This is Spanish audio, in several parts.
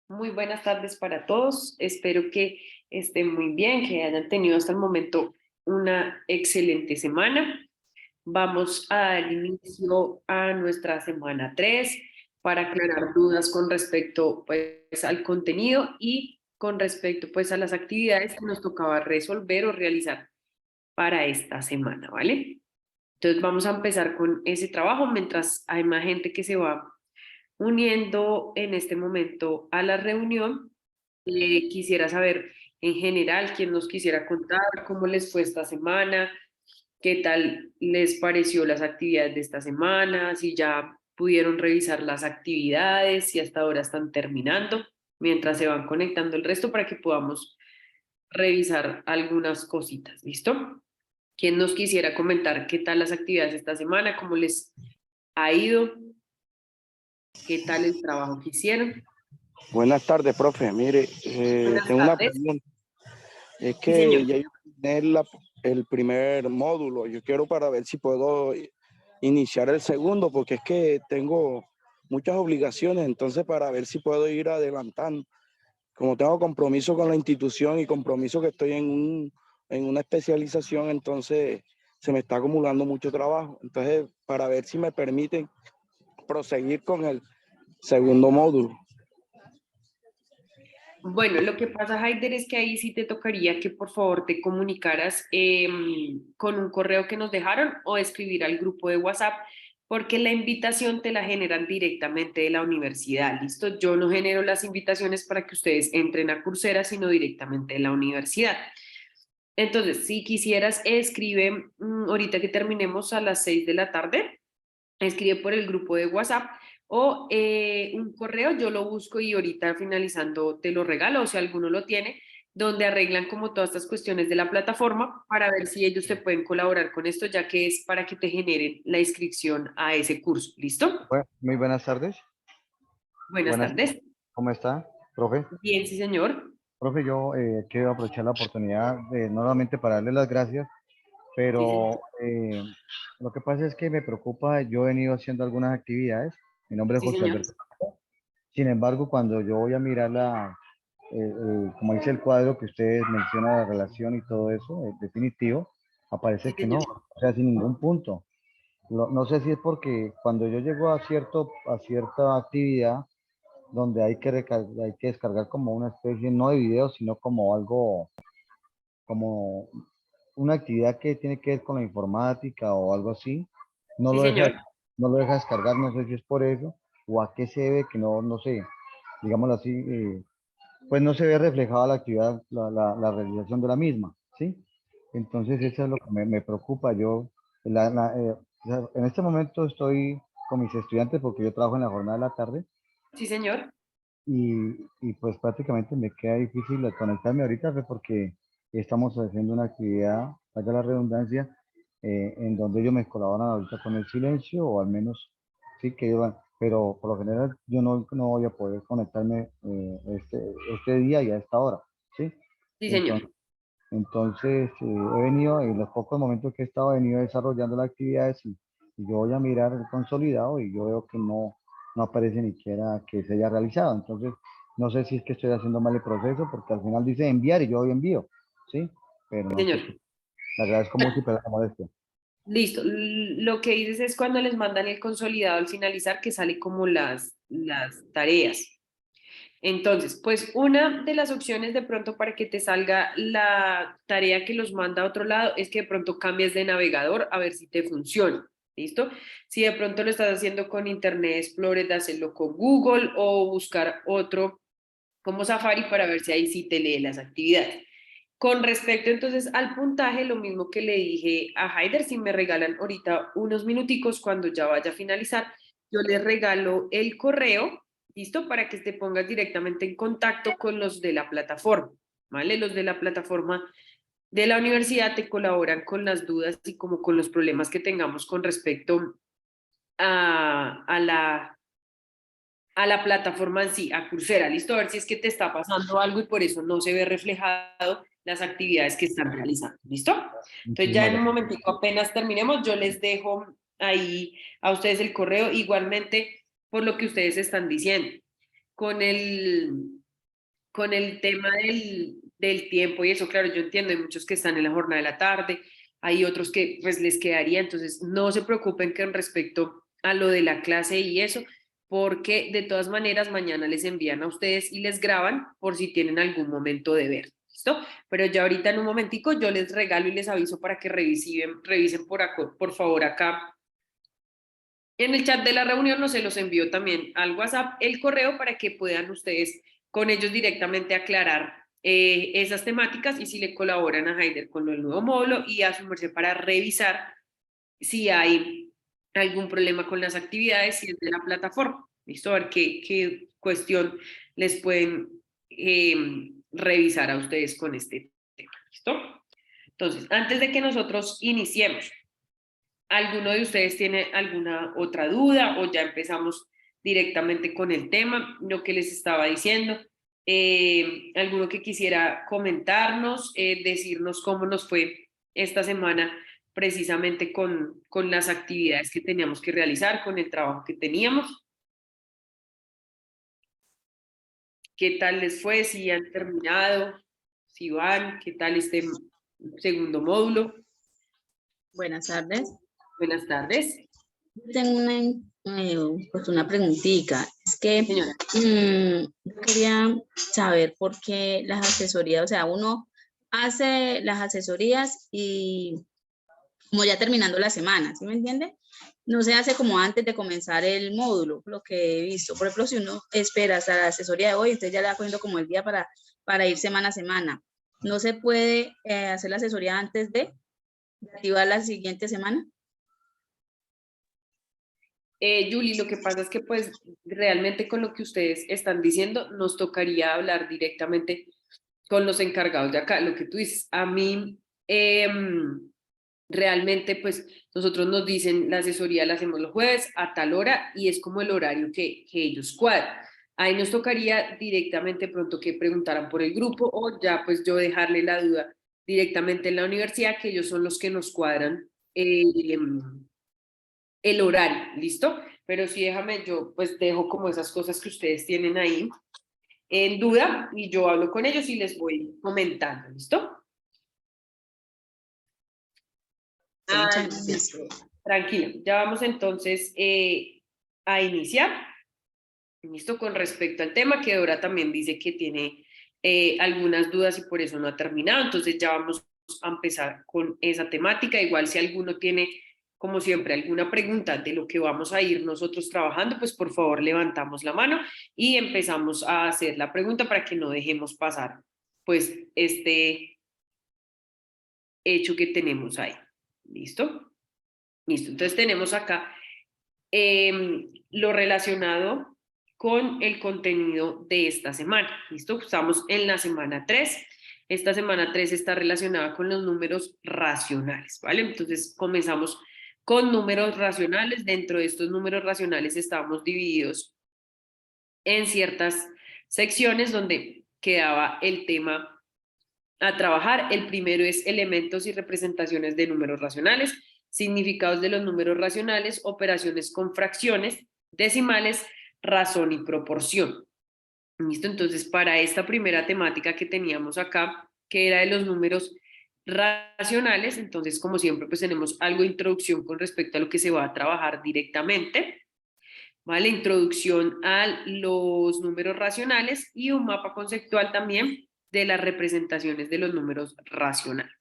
Muy buenas tardes para todos. Espero que estén muy bien, que hayan tenido hasta el momento una excelente semana. Vamos a dar inicio a nuestra semana 3 para aclarar dudas con respecto pues, al contenido y con respecto pues, a las actividades que nos tocaba resolver o realizar para esta semana, ¿vale? Entonces vamos a empezar con ese trabajo mientras hay más gente que se va uniendo en este momento a la reunión. Quisiera saber en general quién nos quisiera contar cómo les fue esta semana, qué tal les pareció las actividades de esta semana, si ya pudieron revisar las actividades, si hasta ahora están terminando, mientras se van conectando el resto para que podamos revisar algunas cositas. ¿Listo? ¿Quién nos quisiera comentar qué tal las actividades esta semana, cómo les ha ido, qué tal el trabajo que hicieron? Buenas tardes, profe. Mire, Buenas tengo una tardes. pregunta. Es Sí, señor. que ya yo terminé el primer módulo. Yo quiero para ver si puedo iniciar el segundo, porque es que tengo muchas obligaciones. Entonces, para ver si puedo ir adelantando. Como tengo compromiso con la institución y compromiso que estoy en una especialización, entonces se me está acumulando mucho trabajo. Entonces, para ver si me permiten proseguir con el segundo módulo. Bueno, lo que pasa, Haider, es que ahí sí te tocaría que por favor te comunicaras con un correo que nos dejaron o escribir al grupo de WhatsApp, porque la invitación te la generan directamente de la universidad, ¿listo? Yo no genero las invitaciones para que ustedes entren a Coursera, sino directamente de la universidad. Entonces, si quisieras, escribe ahorita que terminemos a las 6 de la tarde, escribe por el grupo de WhatsApp o un correo, yo lo busco y ahorita finalizando te lo regalo, o si alguno lo tiene, donde arreglan como todas estas cuestiones de la plataforma para ver si ellos te pueden colaborar con esto, ya que es para que te generen la inscripción a ese curso. ¿Listo? Muy buenas tardes. Buenas Buenas, tardes. ¿cómo está, profe? Bien, sí, señor. Profe, yo quiero aprovechar la oportunidad nuevamente para darle las gracias, Sí, señor. pero lo que pasa es que me preocupa, yo he venido haciendo algunas actividades, mi nombre es Sí, José señor. Alberto. Sin embargo, cuando yo voy a mirar como dice el cuadro que ustedes mencionan, la relación y todo eso, definitivo, Sí, aparece que no, señor. o sea, sin ningún punto. No sé si es porque cuando yo llego a cierta actividad, donde hay que descargar como una especie, no de video, sino como algo, como una actividad que tiene que ver con la informática o algo así, no Sí, lo señor. deja, no lo deja descargar, no sé si es por eso, o a qué se debe, que no sé, digámoslo así, pues no se ve reflejada la actividad, la realización de la misma, ¿sí? Entonces eso es lo que me preocupa. O sea, en este momento estoy con mis estudiantes porque yo trabajo en la jornada de la tarde Sí, señor. y pues prácticamente me queda difícil conectarme ahorita pues, porque estamos haciendo una actividad, vaya la redundancia, en donde ellos me colaboran ahorita con el silencio o al menos sí que ellos van, pero por lo general yo no voy a poder conectarme este día y a esta hora, ¿sí? Sí, señor. Entonces, he venido, en los pocos momentos que he estado, he venido desarrollando las actividades y yo voy a mirar el consolidado y yo veo que no aparece ni siquiera que se haya realizado. Entonces, no sé si es que estoy haciendo mal el proceso porque al final dice enviar y yo doy envío, ¿sí? Pero Sí, no señor. sé qué. Le agradezco mucho y perdón la molestia. Listo. Lo que dices es cuando les mandan el consolidado al finalizar que sale como las tareas. Entonces, pues una de las opciones de pronto para que te salga la tarea que los manda a otro lado es que de pronto cambies de navegador a ver si te funciona. ¿Listo? Si de pronto lo estás haciendo con Internet Explorer, hacerlo con Google o buscar otro como Safari para ver si ahí sí te lee las actividades. Con respecto entonces al puntaje, lo mismo que le dije a Haider, si me regalan ahorita unos minuticos cuando ya vaya a finalizar, yo les regalo el correo, ¿listo? Para que te pongas directamente en contacto con los de la plataforma, ¿vale? Los de la plataforma de la universidad te colaboran con las dudas y como con los problemas que tengamos con respecto a la plataforma en sí, a Coursera, listo, a ver si es que te está pasando algo y por eso no se ve reflejado las actividades que están realizando, ¿listo? Entonces ya Muchísimas en un gracias. momentico apenas terminemos, yo les dejo ahí a ustedes el correo, igualmente por lo que ustedes están diciendo. con el tema del tiempo y eso, claro, yo entiendo, hay muchos que están en la jornada de la tarde, hay otros que pues les quedaría, entonces no se preocupen con respecto a lo de la clase y eso, porque de todas maneras mañana les envían a ustedes y les graban por si tienen algún momento de ver, ¿listo? Pero ya ahorita en un momentico yo les regalo y les aviso para que revisen por favor acá. En el chat de la reunión no se los envío también al WhatsApp el correo para que puedan ustedes con ellos directamente aclarar esas temáticas y si le colaboran a Haider con el nuevo módulo y a su merced para revisar si hay algún problema con las actividades, si es de la plataforma. ¿Listo? A ver qué cuestión les pueden revisar a ustedes con este tema. ¿Listo? Entonces, antes de que nosotros iniciemos, ¿alguno de ustedes tiene alguna otra duda o ya empezamos directamente con el tema, lo que les estaba diciendo? ¿Alguno que quisiera comentarnos, decirnos cómo nos fue esta semana precisamente con las actividades que teníamos que realizar, con el trabajo que teníamos? ¿Qué tal les fue? ¿Si han terminado? ¿Si van? ¿Qué tal este segundo módulo? Buenas tardes. Buenas tardes. Tengo pues una preguntita. Es que Señora. yo quería saber por qué las asesorías, o sea, uno hace las asesorías y como ya terminando la semana, ¿sí me entiende? No se hace como antes de comenzar el módulo, lo que he visto. Por ejemplo, si uno espera hasta la asesoría de hoy, entonces ya le va cogiendo como el día para ir semana a semana. ¿No se puede hacer la asesoría antes de activar la siguiente semana? Julie, lo que pasa es que pues realmente con lo que ustedes están diciendo nos tocaría hablar directamente con los encargados de acá. Lo que tú dices, a mí realmente pues nosotros nos dicen la asesoría la hacemos los jueves a tal hora y es como el horario que ellos cuadran. Ahí nos tocaría directamente pronto que preguntaran por el grupo o ya pues yo dejarle la duda directamente en la universidad, que ellos son los que nos cuadran el horario, ¿listo? Pero sí, déjame, yo pues dejo como esas cosas que ustedes tienen ahí en duda y yo hablo con ellos y les voy comentando, ¿listo? Sí, muchas gracias. Tranquila, ya vamos entonces a iniciar. ¿Listo? Con respecto al tema, que Dora también dice que tiene algunas dudas y por eso no ha terminado, entonces ya vamos a empezar con esa temática. Igual si alguno tiene, como siempre, alguna pregunta de lo que vamos a ir nosotros trabajando, pues por favor levantamos la mano y empezamos a hacer la pregunta para que no dejemos pasar pues este hecho que tenemos ahí. ¿Listo? Listo, entonces tenemos acá lo relacionado con el contenido de esta semana. ¿Listo? Estamos en la semana 3. Esta semana 3 está relacionada con los números racionales, ¿vale? Entonces comenzamos con números racionales. Dentro de estos números racionales estamos divididos en ciertas secciones donde quedaba el tema a trabajar. El primero es elementos y representaciones de números racionales, significados de los números racionales, operaciones con fracciones, decimales, razón y proporción. ¿Listo? Entonces, para esta primera temática que teníamos acá, que era de los números racionales, entonces, como siempre, pues tenemos algo de introducción con respecto a lo que se va a trabajar directamente, ¿vale? Introducción a los números racionales y un mapa conceptual también de las representaciones de los números racionales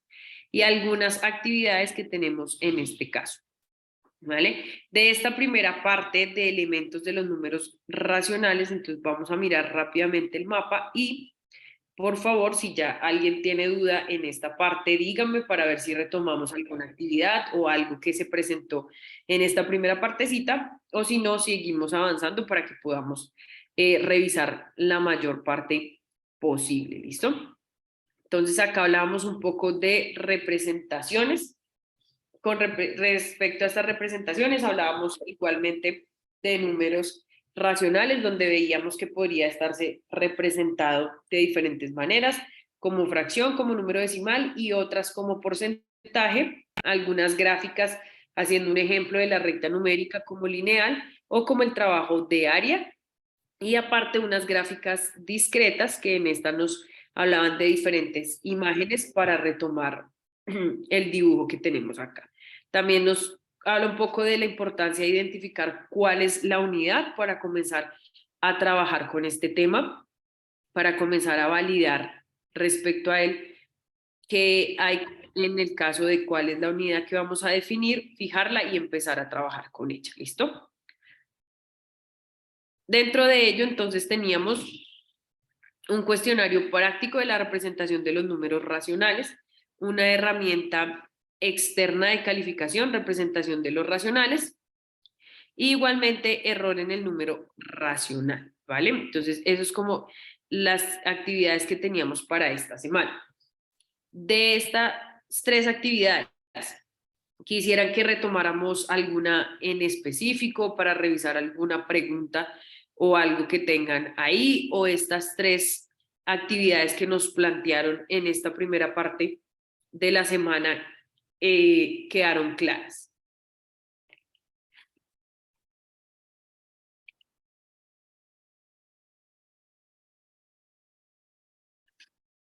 y algunas actividades que tenemos en este caso. ¿Vale? De esta primera parte de elementos de los números racionales, entonces vamos a mirar rápidamente el mapa y por favor, si ya alguien tiene duda en esta parte, díganme para ver si retomamos alguna actividad o algo que se presentó en esta primera partecita, o si no, seguimos avanzando para que podamos revisar la mayor parte posible, ¿listo? Entonces acá hablábamos un poco de representaciones. Con respecto a estas representaciones, hablábamos igualmente de números racionales, donde veíamos que podría estarse representado de diferentes maneras, como fracción, como número decimal y otras como porcentaje, algunas gráficas haciendo un ejemplo de la recta numérica como lineal o como el trabajo de área, y aparte unas gráficas discretas que en esta nos hablaban de diferentes imágenes para retomar el dibujo que tenemos acá. También nos habla un poco de la importancia de identificar cuál es la unidad para comenzar a trabajar con este tema, para comenzar a validar respecto a él qué hay en el caso de cuál es la unidad que vamos a definir, fijarla y empezar a trabajar con ella. ¿Listo? Dentro de ello, entonces, teníamos un cuestionario práctico de la representación de los números racionales, una herramienta externa de calificación, representación de los racionales, e igualmente error en el número racional, ¿vale? Entonces, eso es como las actividades que teníamos para esta semana. De estas 3 actividades, quisieran que retomáramos alguna en específico para revisar alguna pregunta o algo que tengan ahí, o estas 3 actividades que nos plantearon en esta primera parte de la semana quedaron claras.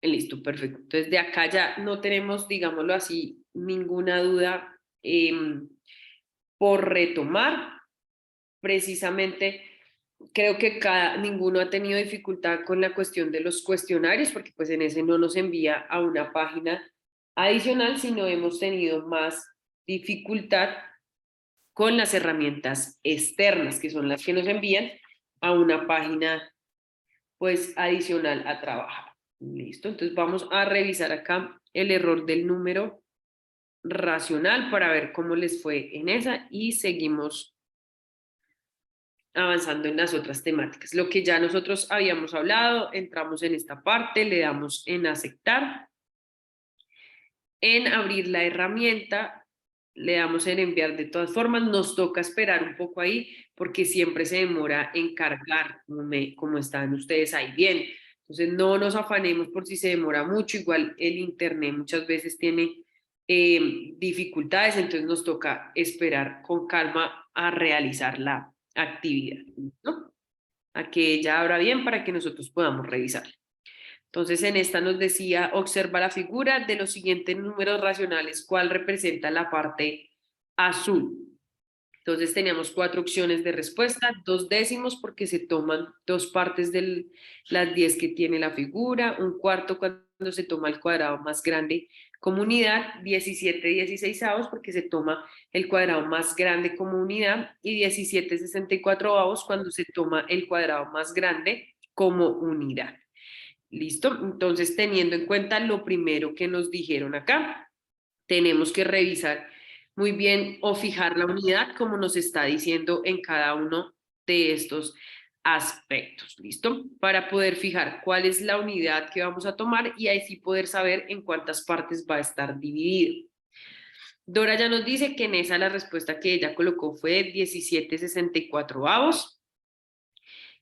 Listo, perfecto. Entonces de acá ya no tenemos, digámoslo así, ninguna duda por retomar. Precisamente creo que ninguno ha tenido dificultad con la cuestión de los cuestionarios, porque pues en ese no nos envía a una página adicional, sino hemos tenido más dificultad con las herramientas externas, que son las que nos envían a una página pues adicional a trabajar. Listo, entonces vamos a revisar acá el error del número racional para ver cómo les fue en esa y seguimos avanzando en las otras temáticas. Lo que ya nosotros habíamos hablado, entramos en esta parte, le damos en aceptar, en abrir la herramienta, le damos en enviar. De todas formas, nos toca esperar un poco ahí porque siempre se demora en cargar, como están ustedes ahí bien. Entonces, no nos afanemos por si se demora mucho, igual el internet muchas veces tiene dificultades, entonces nos toca esperar con calma a realizar la actividad, ¿no? A que ella abra bien para que nosotros podamos revisar. Entonces en esta nos decía, observa la figura de los siguientes números racionales, ¿cuál representa la parte azul? Entonces teníamos 4 opciones de respuesta, 2 décimos porque se toman 2 partes de las 10 que tiene la figura, un cuarto cuando se toma el cuadrado más grande como unidad, 17/16 porque se toma el cuadrado más grande como unidad y 17/64 cuando se toma el cuadrado más grande como unidad. ¿Listo? Entonces, teniendo en cuenta lo primero que nos dijeron acá, tenemos que revisar muy bien o fijar la unidad como nos está diciendo en cada uno de estos aspectos, ¿listo? Para poder fijar cuál es la unidad que vamos a tomar y ahí sí poder saber en cuántas partes va a estar dividido. Dora ya nos dice que en esa la respuesta que ella colocó fue 17/64.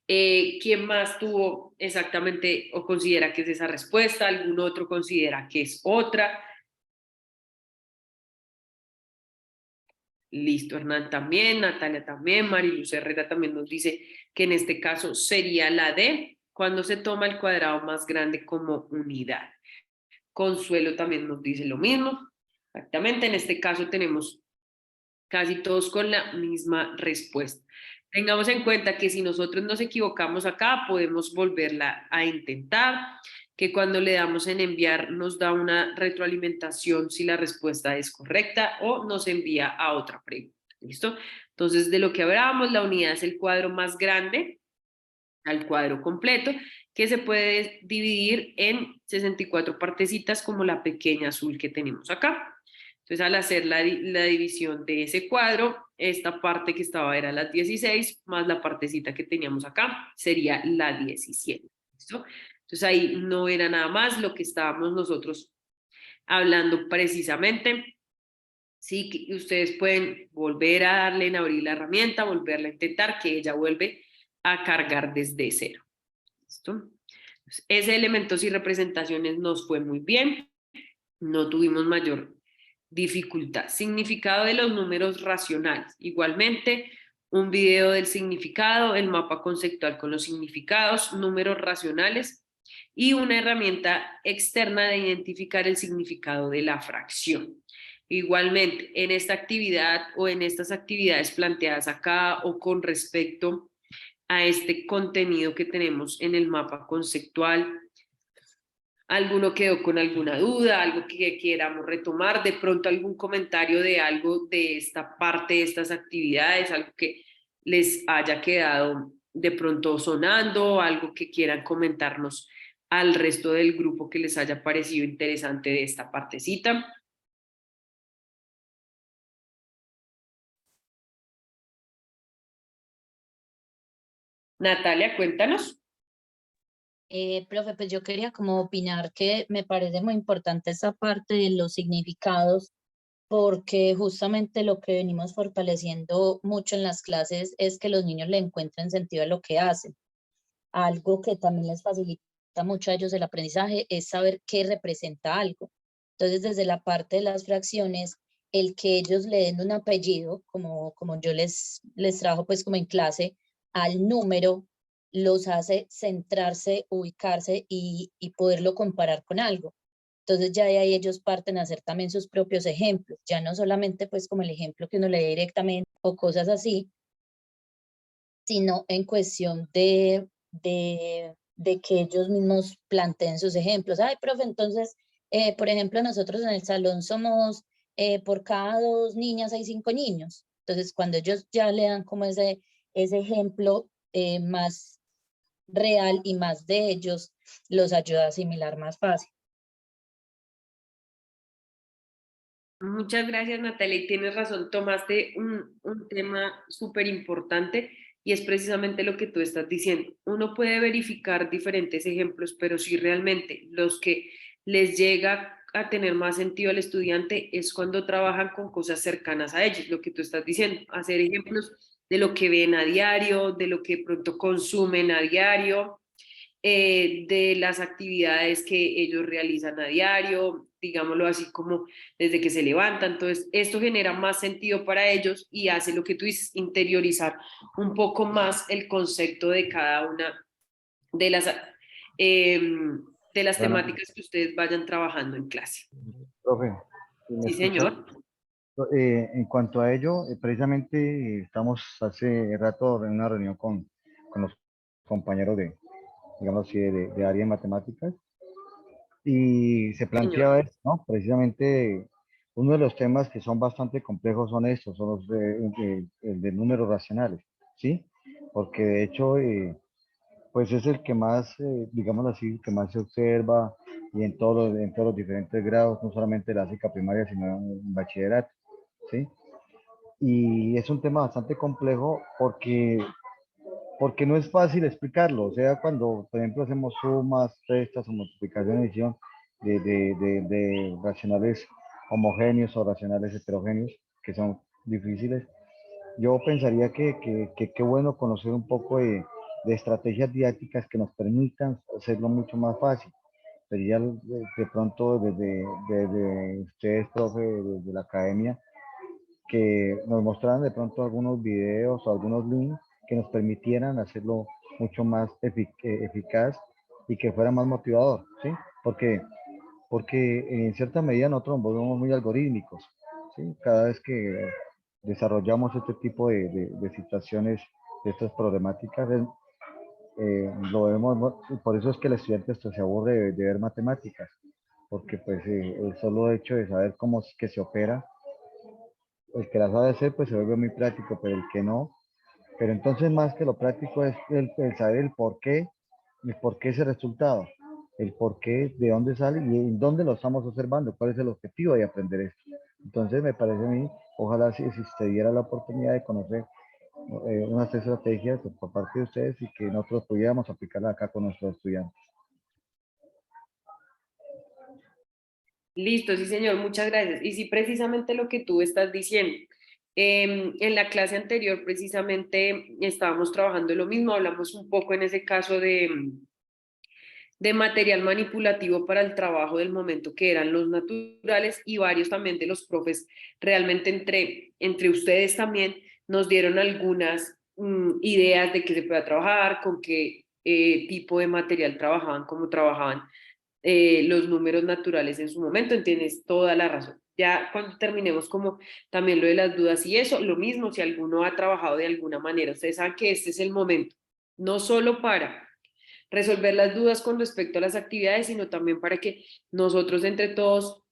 ¿Quién más tuvo exactamente o considera que es esa respuesta? ¿Algún otro considera que es otra? Listo, Hernán también, Natalia también, Mariluz Herrera también nos dice que en este caso sería la D, cuando se toma el cuadrado más grande como unidad. Consuelo también nos dice lo mismo. Exactamente, en este caso tenemos casi todos con la misma respuesta. Tengamos en cuenta que si nosotros nos equivocamos acá, podemos volverla a intentar, que cuando le damos en enviar nos da una retroalimentación si la respuesta es correcta o nos envía a otra pregunta. ¿Listo? Entonces, de lo que hablábamos, la unidad es el cuadro más grande al cuadro completo, que se puede dividir en 64 partecitas como la pequeña azul que tenemos acá. Entonces, al hacer la división de ese cuadro, esta parte que estaba era las 16, más la partecita que teníamos acá, sería la 17. ¿Listo? Entonces, ahí no era nada más lo que estábamos nosotros hablando precisamente. Sí, que ustedes pueden volver a darle en abrir la herramienta, volverla a intentar, que ella vuelve a cargar desde cero. ¿Listo? Entonces, ese elementos y representaciones nos fue muy bien, no tuvimos mayor dificultad. Significado de los números racionales. Igualmente, un video del significado, el mapa conceptual con los significados, números racionales y una herramienta externa de identificar el significado de la fracción. Igualmente, en esta actividad o en estas actividades planteadas acá o con respecto a este contenido que tenemos en el mapa conceptual, ¿alguno quedó con alguna duda, algo que queramos retomar, de pronto algún comentario de algo de esta parte de estas actividades, algo que les haya quedado de pronto sonando, algo que quieran comentarnos al resto del grupo que les haya parecido interesante de esta partecita? Natalia, cuéntanos. Profe, pues yo quería como opinar que me parece muy importante esa parte de los significados, porque justamente lo que venimos fortaleciendo mucho en las clases es que los niños le encuentren sentido a lo que hacen. Algo que también les facilita mucho a ellos el aprendizaje es saber qué representa algo. Entonces, desde la parte de las fracciones, el que ellos le den un apellido, como yo les trabajo pues como en clase, al número, los hace centrarse, ubicarse y poderlo comparar con algo. Entonces ya de ahí ellos parten a hacer también sus propios ejemplos, ya no solamente pues como el ejemplo que uno lee directamente o cosas así, sino en cuestión de que ellos mismos planteen sus ejemplos. Ay, profe, entonces, por ejemplo, nosotros en el salón somos, por cada 2 niñas hay 5 niños. Entonces, cuando ellos ya le dan como ese ejemplo más real y más de ellos, los ayuda a asimilar más fácil. Muchas gracias, Natalia, y tienes razón, tomaste un tema súper importante y es precisamente lo que tú estás diciendo. Uno puede verificar diferentes ejemplos, pero si realmente los que les llega a tener más sentido al estudiante es cuando trabajan con cosas cercanas a ellos, lo que tú estás diciendo, hacer ejemplos de lo que ven a diario, de lo que pronto consumen a diario, de las actividades que ellos realizan a diario, digámoslo así como desde que se levantan. Entonces, esto genera más sentido para ellos y hace lo que tú dices, interiorizar un poco más el concepto de cada una de eh, de las Bueno, temáticas que ustedes vayan trabajando en clase. profe, si me Sí, escucha. señor. En cuanto a ello, precisamente estamos hace rato en una reunión con los compañeros de, digamos así, de área de matemáticas y se Señor. planteaba esto, ¿no? Precisamente uno de los temas que son bastante complejos son estos, son los el de números racionales, ¿sí? Porque de hecho, pues es el que más, digámoslo así, que más se observa y en todos los diferentes grados, no solamente de la básica primaria, sino en bachillerato, ¿sí? Y es un tema bastante complejo porque no es fácil explicarlo. O sea, cuando, por ejemplo, hacemos sumas, restas o multiplicación y división de racionales homogéneos o racionales heterogéneos, que son difíciles, yo pensaría que qué bueno conocer un poco de estrategias didácticas que nos permitan hacerlo mucho más fácil. Sería de pronto desde ustedes, profe, desde la academia, que nos mostraran de pronto algunos videos o algunos links que nos permitieran hacerlo mucho más eficaz y que fuera más motivador, ¿sí? Porque, porque en cierta medida nosotros nos volvemos muy algorítmicos, ¿sí? Cada vez que desarrollamos este tipo de situaciones, de estas problemáticas, lo vemos, y por eso es que el estudiante esto se aburre de ver matemáticas, porque pues el solo hecho de saber cómo es que se opera, el que la sabe hacer pues se vuelve muy práctico, pero el que no, pero entonces más que lo práctico es el saber el por qué ese resultado, el por qué, de dónde sale y en dónde lo estamos observando, cuál es el objetivo de aprender esto. Entonces me parece a mí, ojalá si se diera la oportunidad de conocer unas estrategias por parte de ustedes y que nosotros pudiéramos aplicarla acá con nuestros estudiantes. Listo, sí, señor, muchas gracias. Y sí, precisamente lo que tú estás diciendo. En la clase anterior, precisamente, estábamos trabajando lo mismo, hablamos un poco en ese caso de material manipulativo para el trabajo del momento, que eran los naturales, y varios también de los profes, realmente entre ustedes también nos dieron algunas ideas de qué se pueda trabajar, con qué tipo de material trabajaban, cómo trabajaban los números naturales en su momento, tienes toda la razón. Ya cuando terminemos como también lo de las dudas y eso, lo mismo si alguno ha trabajado de alguna manera, ustedes saben que este es el momento, no solo para resolver las dudas con respecto a las actividades, sino también para que nosotros entre todos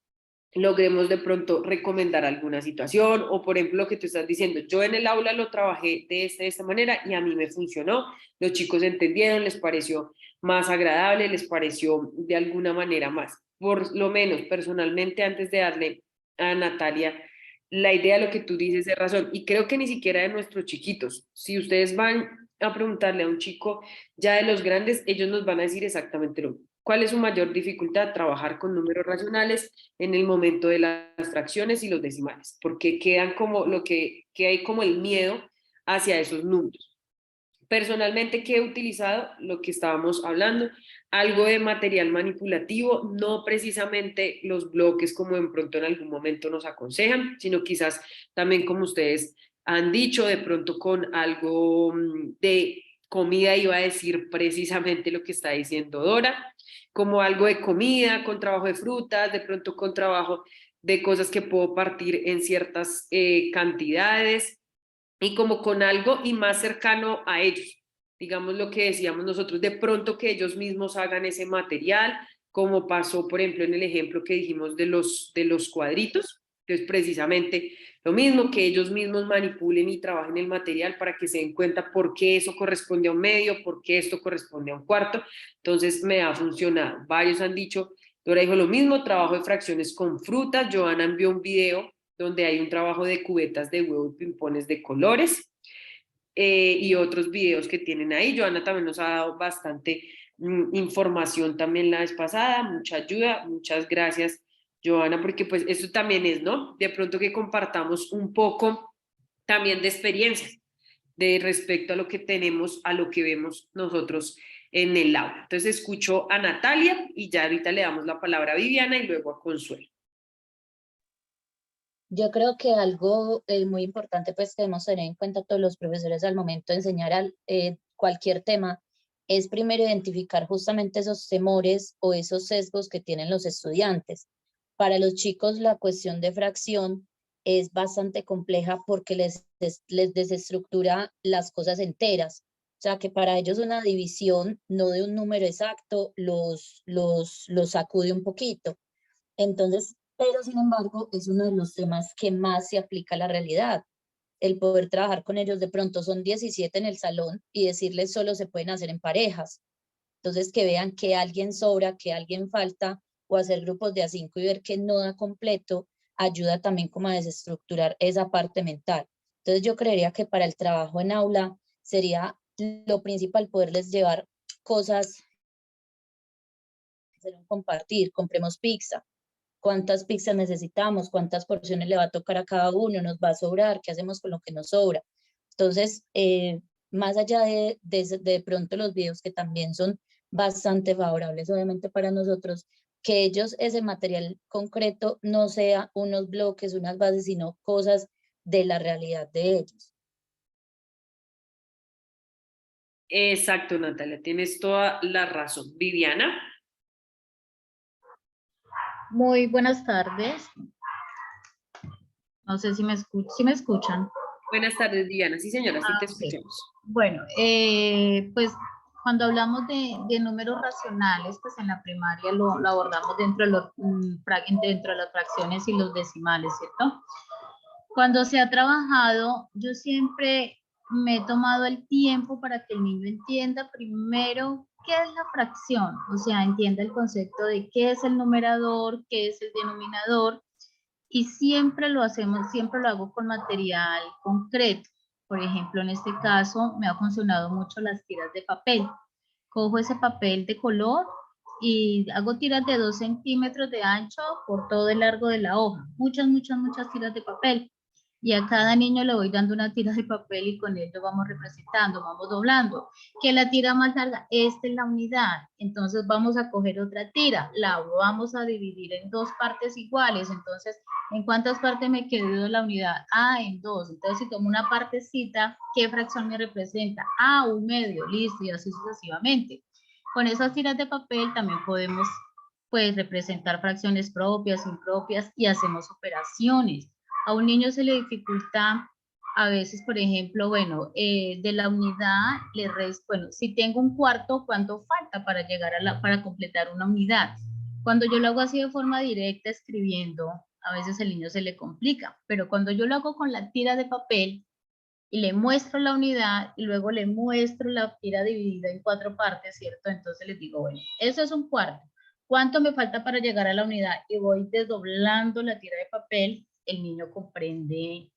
logremos de pronto recomendar alguna situación o por ejemplo lo que tú estás diciendo, yo en el aula lo trabajé de esta manera y a mí me funcionó, los chicos entendieron, les pareció más agradable, les pareció de alguna manera más, por lo menos personalmente antes de darle a Natalia la idea de lo que tú dices de razón y creo que ni siquiera de nuestros chiquitos, si ustedes van a preguntarle a un chico ya de los grandes, ellos nos van a decir exactamente lo mismo. ¿Cuál es su mayor dificultad? Trabajar con números racionales en el momento de las fracciones y los decimales, porque quedan como lo que hay como el miedo hacia esos números. Personalmente, ¿qué he utilizado? Lo que estábamos hablando, algo de material manipulativo, no precisamente los bloques como de pronto en algún momento nos aconsejan, sino quizás también como ustedes han dicho, de pronto con algo de comida, iba a decir precisamente lo que está diciendo Dora, como algo de comida, con trabajo de frutas, de pronto con trabajo de cosas que puedo partir en ciertas cantidades y como con algo y más cercano a ellos. Digamos lo que decíamos nosotros, de pronto que ellos mismos hagan ese material, como pasó, por ejemplo, en el ejemplo que dijimos de los cuadritos. Entonces, precisamente lo mismo, que ellos mismos manipulen y trabajen el material para que se den cuenta por qué eso corresponde a un medio, por qué esto corresponde a un cuarto. Entonces, me ha funcionado. Varios han dicho, Dora dijo lo mismo, trabajo de fracciones con frutas. Joana envió un video donde hay un trabajo de cubetas de huevo y pimpones de colores y otros videos que tienen ahí. Joana también nos ha dado bastante información también la vez pasada, mucha ayuda, muchas gracias Joana, porque pues eso también es, ¿no? De pronto que compartamos un poco también de experiencias de respecto a lo que tenemos, a lo que vemos nosotros en el aula. Entonces escucho a Natalia y ya ahorita le damos la palabra a Viviana y luego a Consuelo. Yo creo que algo muy importante pues que debemos tener en cuenta todos los profesores al momento de enseñar cualquier tema es primero identificar justamente esos temores o esos sesgos que tienen los estudiantes. Para los chicos la cuestión de fracción es bastante compleja porque les desestructura las cosas enteras. O sea que para ellos una división, no de un número exacto, los sacude un poquito. Entonces, pero sin embargo, es uno de los temas que más se aplica a la realidad. El poder trabajar con ellos, de pronto son 17 en el salón y decirles solo se pueden hacer en parejas. Entonces, que vean que alguien sobra, que alguien falta, o hacer grupos de a 5 y ver que no da completo, ayuda también como a desestructurar esa parte mental. Entonces, yo creería que para el trabajo en aula sería lo principal poderles llevar cosas, hacer un compartir, compremos pizza, cuántas pizzas necesitamos, cuántas porciones le va a tocar a cada uno, nos va a sobrar, qué hacemos con lo que nos sobra. Entonces, más allá de pronto los videos que también son bastante favorables, obviamente para nosotros, que ellos ese material concreto no sea unos bloques, unas bases, sino cosas de la realidad de ellos. Exacto, Natalia, tienes toda la razón. Viviana. Muy buenas tardes. No sé si me escuchan. Buenas tardes, Viviana. Sí, señora, sí te Sí. escuchamos. Bueno, pues cuando hablamos de números racionales, pues en la primaria lo abordamos dentro de las fracciones y los decimales, ¿cierto? Cuando se ha trabajado, yo siempre me he tomado el tiempo para que el niño entienda primero qué es la fracción, o sea, entienda el concepto de qué es el numerador, qué es el denominador, y siempre lo hago con material concreto. Por ejemplo, en este caso me ha funcionado mucho las tiras de papel. Cojo ese papel de color y hago tiras de 2 centímetros de ancho por todo el largo de la hoja. Muchas tiras de papel. y a cada niño le voy dando una tira de papel y con ello vamos representando, vamos doblando. Que la tira más larga, esta es la unidad, entonces vamos a coger otra tira, la vamos a dividir en 2 partes iguales, entonces, ¿en cuántas partes me quedó la unidad? Ah, en 2, entonces si tomo una partecita, ¿qué fracción me representa? Ah, 1/2, listo, y así sucesivamente. Con esas tiras de papel también podemos, pues, representar fracciones propias, impropias, y hacemos operaciones. A un niño se le dificulta a veces, por ejemplo, bueno, de la unidad le resto, bueno, si tengo un cuarto, ¿cuánto falta para llegar para completar una unidad? Cuando yo lo hago así de forma directa, escribiendo, a veces el niño se le complica, pero cuando yo lo hago con la tira de papel y le muestro la unidad y luego le muestro la tira dividida en 4 partes, ¿cierto? Entonces les digo, bueno, eso es un cuarto. ¿Cuánto me falta para llegar a la unidad? Y voy desdoblando la tira de papel, el niño comprende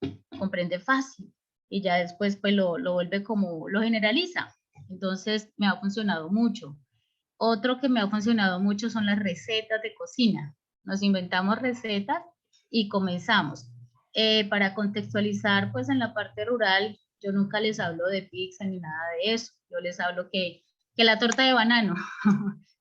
fácil y ya después pues lo vuelve como, lo generaliza. Entonces me ha funcionado mucho. Otro que me ha funcionado mucho son las recetas de cocina. Nos inventamos recetas y comenzamos. Para contextualizar, pues en la parte rural, yo nunca les hablo de pizza ni nada de eso. Yo les hablo que la torta de banano.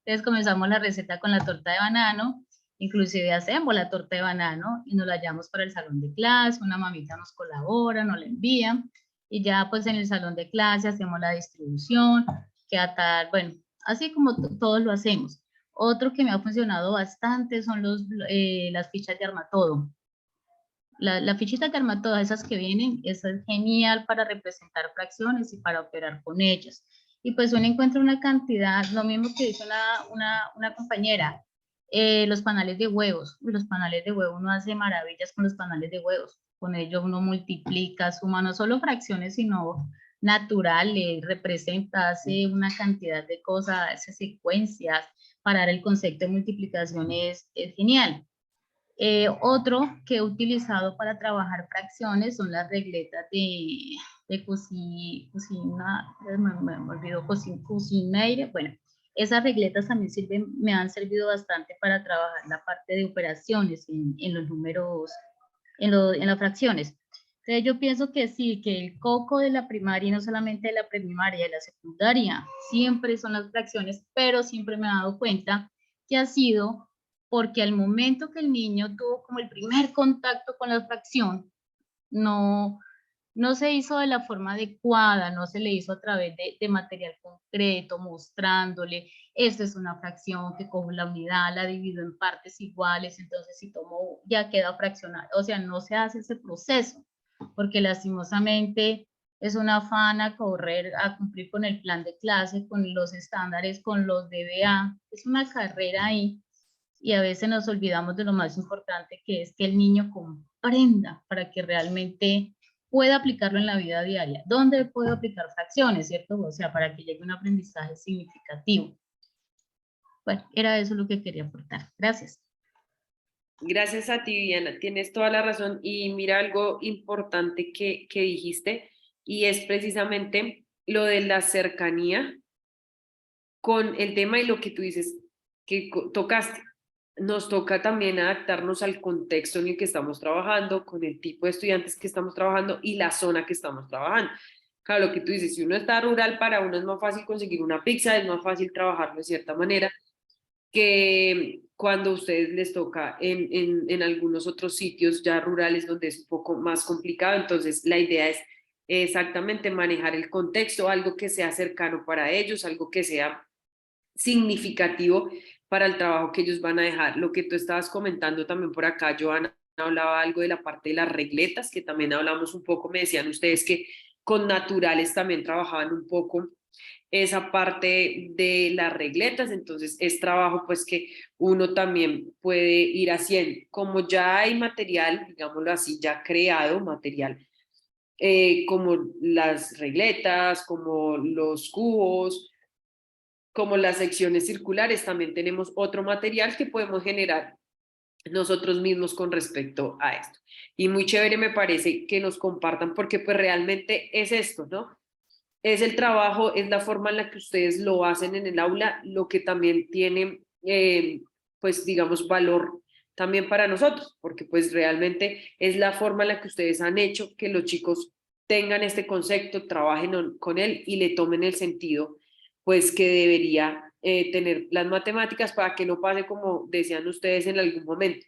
Entonces comenzamos la receta con la torta de banano, inclusive hacemos la torta de banano y nos la llevamos para el salón de clase, una mamita nos colabora, nos la envía, y ya pues en el salón de clase hacemos la distribución, que a tal, bueno, así como todos lo hacemos. Otro que me ha funcionado bastante son las fichas de Armatodo. La fichita de Armatodo, esas que vienen, eso es genial para representar fracciones y para operar con ellas. Y pues uno encuentra una cantidad, lo mismo que dice una compañera, los panales de huevos. Los panales de huevos, uno hace maravillas con los panales de huevos. Con ello uno multiplica, suma no solo fracciones, sino naturales, representa, hace una cantidad de cosas, hace secuencias. Para dar el concepto de multiplicación es genial. Otro que he utilizado para trabajar fracciones son las regletas de cocina, me olvidó, cocineire. Bueno, esas regletas también me han servido bastante para trabajar la parte de operaciones en los números, en las fracciones. Entonces yo pienso que sí, que el coco de la primaria, y no solamente de la primaria, de la secundaria, siempre son las fracciones, pero siempre me he dado cuenta que ha sido porque al momento que el niño tuvo como el primer contacto con la fracción, no se hizo de la forma adecuada, no se le hizo a través de material concreto, mostrándole, esto es una fracción que cojo la unidad, la divido en partes iguales, entonces si tomo, ya queda fraccionada, o sea, no se hace ese proceso, porque lastimosamente es un afán a correr, a cumplir con el plan de clase, con los estándares, con los DBA, es una carrera ahí, y a veces nos olvidamos de lo más importante, que es que el niño comprenda para que realmente pueda aplicarlo en la vida diaria. ¿Dónde puedo aplicar fracciones, cierto? O sea, para que llegue un aprendizaje significativo. Bueno, era eso lo que quería aportar. Gracias. Gracias a ti, Viviana. Tienes toda la razón. Y mira algo importante que dijiste, y es precisamente lo de la cercanía con el tema y lo que tú dices que tocaste. Nos toca también adaptarnos al contexto en el que estamos trabajando, con el tipo de estudiantes que estamos trabajando y la zona que estamos trabajando. Claro, lo que tú dices, si uno está rural, para uno es más fácil conseguir una pizza, es más fácil trabajarlo de cierta manera que cuando a ustedes les toca en algunos otros sitios ya rurales donde es un poco más complicado. Entonces, la idea es exactamente manejar el contexto, algo que sea cercano para ellos, algo que sea significativo para el trabajo que ellos van a dejar. Lo que tú estabas comentando también por acá, Joana, hablaba algo de la parte de las regletas, que también hablamos un poco, me decían ustedes que con naturales también trabajaban un poco esa parte de las regletas, entonces es trabajo pues que uno también puede ir haciendo. Como ya hay material, digámoslo así, ya creado material, como las regletas, como los cubos, como las secciones circulares, también tenemos otro material que podemos generar nosotros mismos con respecto a esto. Y muy chévere me parece que nos compartan, porque pues realmente es esto, ¿no? Es el trabajo, es la forma en la que ustedes lo hacen en el aula, lo que también tiene, pues digamos, valor también para nosotros, porque pues realmente es la forma en la que ustedes han hecho que los chicos tengan este concepto, trabajen con él y le tomen el sentido pues que debería tener las matemáticas para que no pase como decían ustedes en algún momento,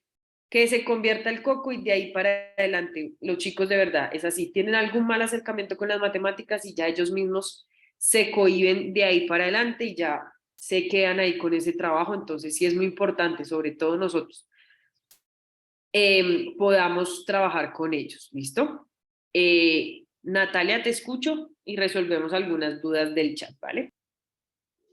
que se convierta el coco y de ahí para adelante los chicos de verdad es así, tienen algún mal acercamiento con las matemáticas y ya ellos mismos se cohíben de ahí para adelante y ya se quedan ahí con ese trabajo. Entonces sí es muy importante, sobre todo nosotros, podamos trabajar con ellos, ¿listo? Natalia, te escucho y resolvemos algunas dudas del chat, ¿vale?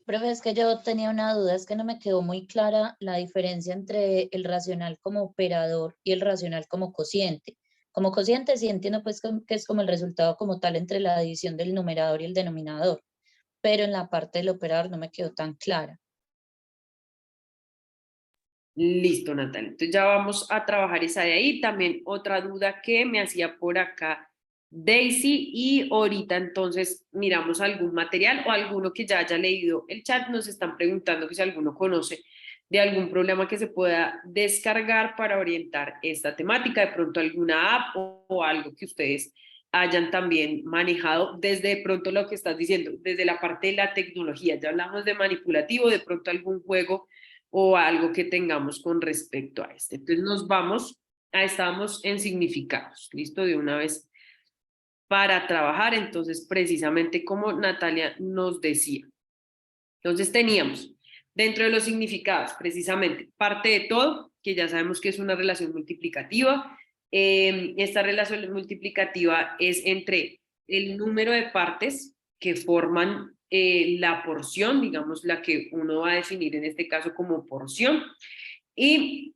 Profe, es que yo tenía una duda, es que no me quedó muy clara la diferencia entre el racional como operador y el racional como cociente. Como cociente sí entiendo pues que es como el resultado como tal entre la división del numerador y el denominador, pero en la parte del operador no me quedó tan clara. Listo, Natalia. Entonces ya vamos a trabajar esa de ahí. También otra duda que me hacía por acá Daisy, y ahorita entonces miramos algún material o alguno que ya haya leído el chat. Nos están preguntando que si alguno conoce de algún programa que se pueda descargar para orientar esta temática, de pronto alguna app o algo que ustedes hayan también manejado desde de pronto lo que estás diciendo, desde la parte de la tecnología. Ya hablamos de manipulativo, de pronto algún juego o algo que tengamos con respecto a este. Entonces nos vamos estamos en significados, ¿listo? De una vez para trabajar, entonces precisamente como Natalia nos decía. Entonces teníamos dentro de los significados precisamente parte de todo, que ya sabemos que es una relación multiplicativa. Esta relación multiplicativa es entre el número de partes que forman la porción, digamos la que uno va a definir en este caso como porción, y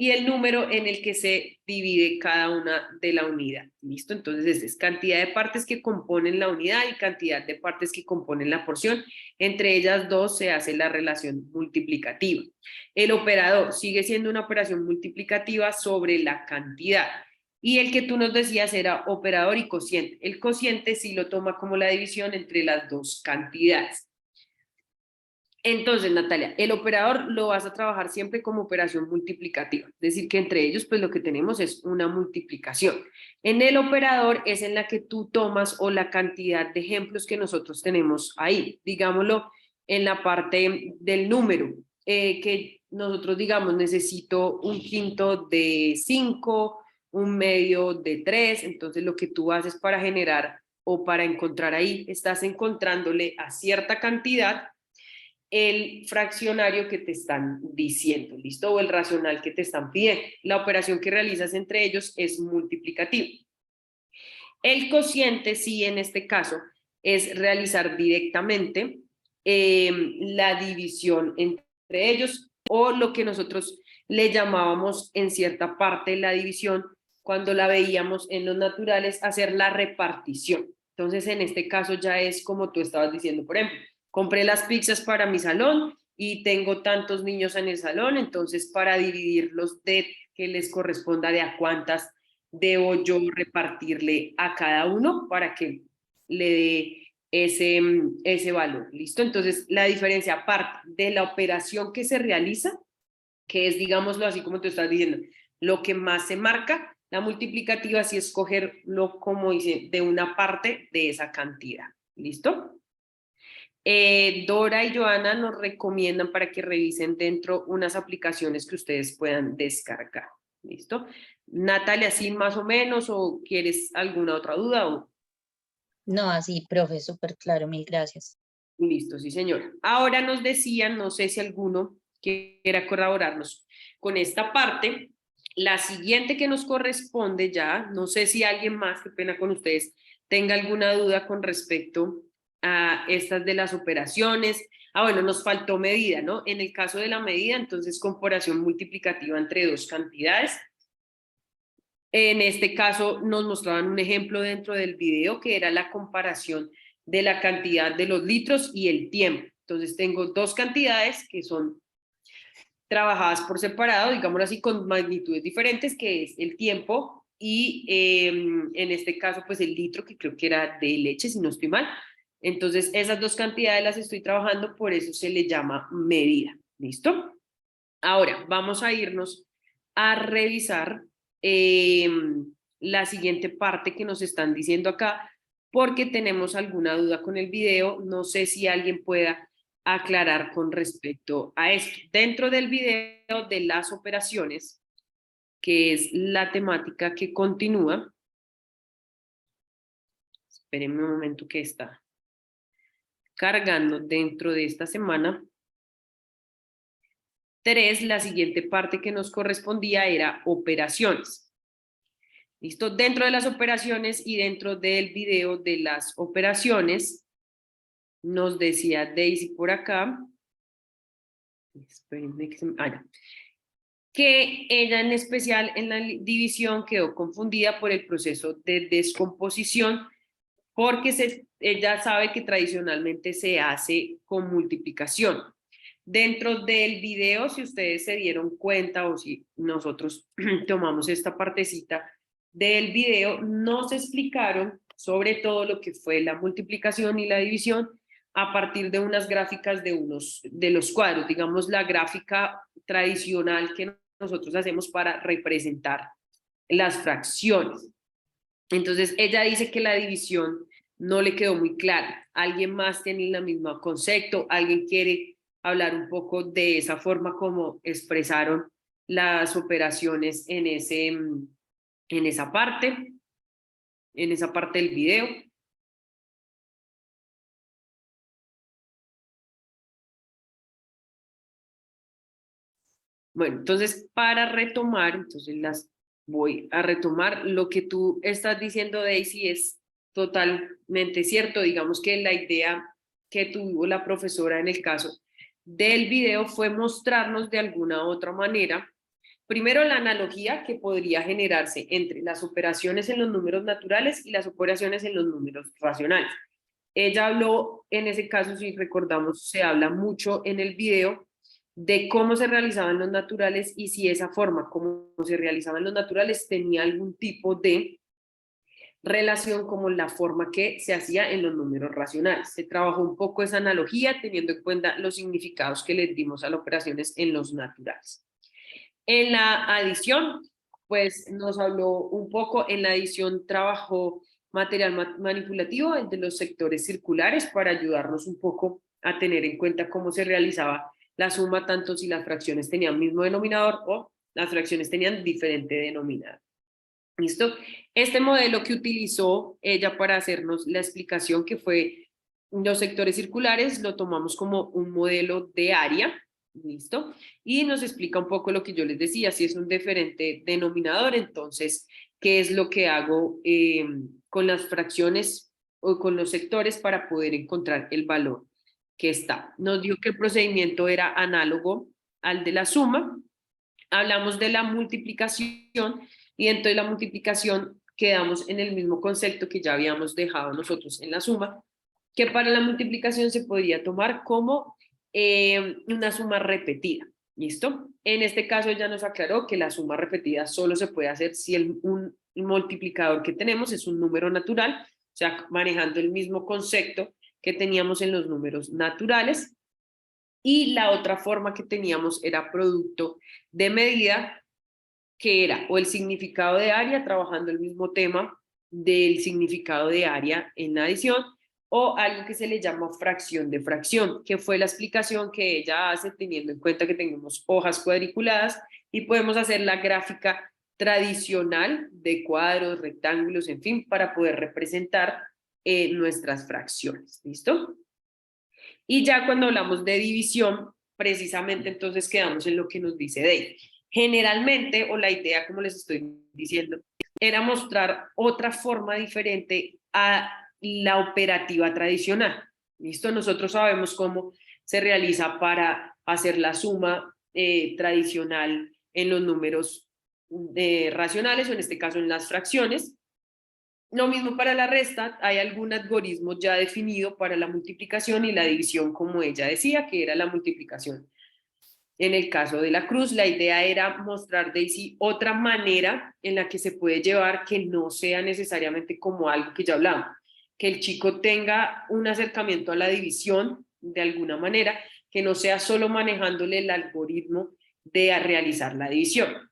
el número en el que se divide cada una de la unidad. ¿Listo? Entonces, es cantidad de partes que componen la unidad y cantidad de partes que componen la porción. Entre ellas dos se hace la relación multiplicativa. El operador sigue siendo una operación multiplicativa sobre la cantidad. Y el que tú nos decías era operador y cociente. El cociente sí lo toma como la división entre las dos cantidades. Entonces, Natalia, el operador lo vas a trabajar siempre como operación multiplicativa, es decir, que entre ellos pues lo que tenemos es una multiplicación. En el operador es en la que tú tomas o la cantidad de ejemplos que nosotros tenemos ahí, digámoslo en la parte del número, que nosotros digamos necesito un quinto de 5, un medio de 3, entonces lo que tú haces para generar o para encontrar ahí, estás encontrándole a cierta cantidad el fraccionario que te están diciendo, ¿listo? O el racional que te están pidiendo. La operación que realizas entre ellos es multiplicativa. El cociente, sí, en este caso, es realizar directamente la división entre ellos, o lo que nosotros le llamábamos en cierta parte la división, cuando la veíamos en los naturales, hacer la repartición. Entonces, en este caso ya es como tú estabas diciendo, por ejemplo, compré las pizzas para mi salón y tengo tantos niños en el salón, entonces para dividirlos de que les corresponda de a cuántas debo yo repartirle a cada uno para que le dé ese valor, ¿listo? Entonces la diferencia aparte de la operación que se realiza, que es, digámoslo así como tú estás diciendo, lo que más se marca, la multiplicativa sí es cogerlo, como dice, de una parte de esa cantidad, ¿listo? Dora y Joana nos recomiendan para que revisen dentro unas aplicaciones que ustedes puedan descargar. ¿Listo? Natalia, ¿así más o menos o quieres alguna otra duda? O... No, así, profe, súper claro, mil gracias. Listo, sí, señora. Ahora nos decían, no sé si alguno quiera corroborarnos con esta parte, la siguiente que nos corresponde ya, no sé si alguien más, qué pena con ustedes, tenga alguna duda con respecto a estas de las operaciones. Bueno, nos faltó medida, ¿no? En el caso de la medida, entonces comparación multiplicativa entre dos cantidades. En este caso nos mostraban un ejemplo dentro del video que era la comparación de la cantidad de los litros y el tiempo. Entonces tengo dos cantidades que son trabajadas por separado, digámoslo así, con magnitudes diferentes, que es el tiempo y en este caso pues el litro, que creo que era de leche, si no estoy mal. Entonces esas dos cantidades las estoy trabajando, por eso se le llama medida. ¿Listo? Ahora vamos a irnos a revisar la siguiente parte que nos están diciendo acá, porque tenemos alguna duda con el video. No sé si alguien pueda aclarar con respecto a esto. Dentro del video de las operaciones, que es la temática que continúa, espérenme un momento que está cargando dentro de esta semana. 3, la siguiente parte que nos correspondía era operaciones. ¿Listo? Dentro de las operaciones y dentro del video de las operaciones, nos decía Daisy por acá, espérenme que que ella en especial en la división quedó confundida por el proceso de descomposición, porque ella sabe que tradicionalmente se hace con multiplicación. Dentro del video, si ustedes se dieron cuenta o si nosotros tomamos esta partecita del video, nos explicaron sobre todo lo que fue la multiplicación y la división a partir de unas gráficas de los cuadros, digamos la gráfica tradicional que nosotros hacemos para representar las fracciones. Entonces ella dice que la división no le quedó muy clara. ¿Alguien más tiene el mismo concepto? ¿Alguien quiere hablar un poco de esa forma como expresaron las operaciones en esa parte del video? Bueno, entonces para retomar, entonces las voy a retomar. Lo que tú estás diciendo, Daisy, es totalmente cierto. Digamos que la idea que tuvo la profesora en el caso del video fue mostrarnos de alguna otra manera, primero la analogía que podría generarse entre las operaciones en los números naturales y las operaciones en los números racionales. Ella habló, en ese caso, si recordamos, se habla mucho en el video de cómo se realizaban los naturales y si esa forma como se realizaban los naturales tenía algún tipo de relación como la forma que se hacía en los números racionales. Se trabajó un poco esa analogía teniendo en cuenta los significados que les dimos a las operaciones en los naturales. En la adición, pues nos habló un poco, en la adición trabajó material manipulativo, el de los sectores circulares, para ayudarnos un poco a tener en cuenta cómo se realizaba la suma, tanto si las fracciones tenían mismo denominador o las fracciones tenían diferente denominador. ¿Listo? Este modelo que utilizó ella para hacernos la explicación, que fue los sectores circulares, lo tomamos como un modelo de área, ¿listo? Y nos explica un poco lo que yo les decía, si es un diferente denominador, entonces, ¿qué es lo que hago con las fracciones o con los sectores para poder encontrar el valor que está? Nos dijo que el procedimiento era análogo al de la suma. Hablamos de la multiplicación y dentro de la multiplicación quedamos en el mismo concepto que ya habíamos dejado nosotros en la suma, que para la multiplicación se podría tomar como una suma repetida. ¿Listo? En este caso ya nos aclaró que la suma repetida solo se puede hacer si un multiplicador que tenemos es un número natural, o sea, manejando el mismo concepto que teníamos en los números naturales. Y la otra forma que teníamos era producto de medida, que era o el significado de área, trabajando el mismo tema del significado de área en la adición, o algo que se le llama fracción de fracción, que fue la explicación que ella hace teniendo en cuenta que tenemos hojas cuadriculadas y podemos hacer la gráfica tradicional de cuadros, rectángulos, en fin, para poder representar nuestras fracciones. ¿Listo? Y ya cuando hablamos de división, precisamente entonces quedamos en lo que nos dice Dave. Generalmente, o la idea, como les estoy diciendo, era mostrar otra forma diferente a la operativa tradicional. ¿Listo? Nosotros sabemos cómo se realiza para hacer la suma tradicional en los números racionales, o en este caso en las fracciones. Lo mismo para la resta, hay algún algoritmo ya definido para la multiplicación y la división, como ella decía, que era la multiplicación. En el caso de la cruz, la idea era mostrar, Daisy, otra manera en la que se puede llevar que no sea necesariamente como algo que ya hablamos, que el chico tenga un acercamiento a la división de alguna manera, que no sea solo manejándole el algoritmo de realizar la división.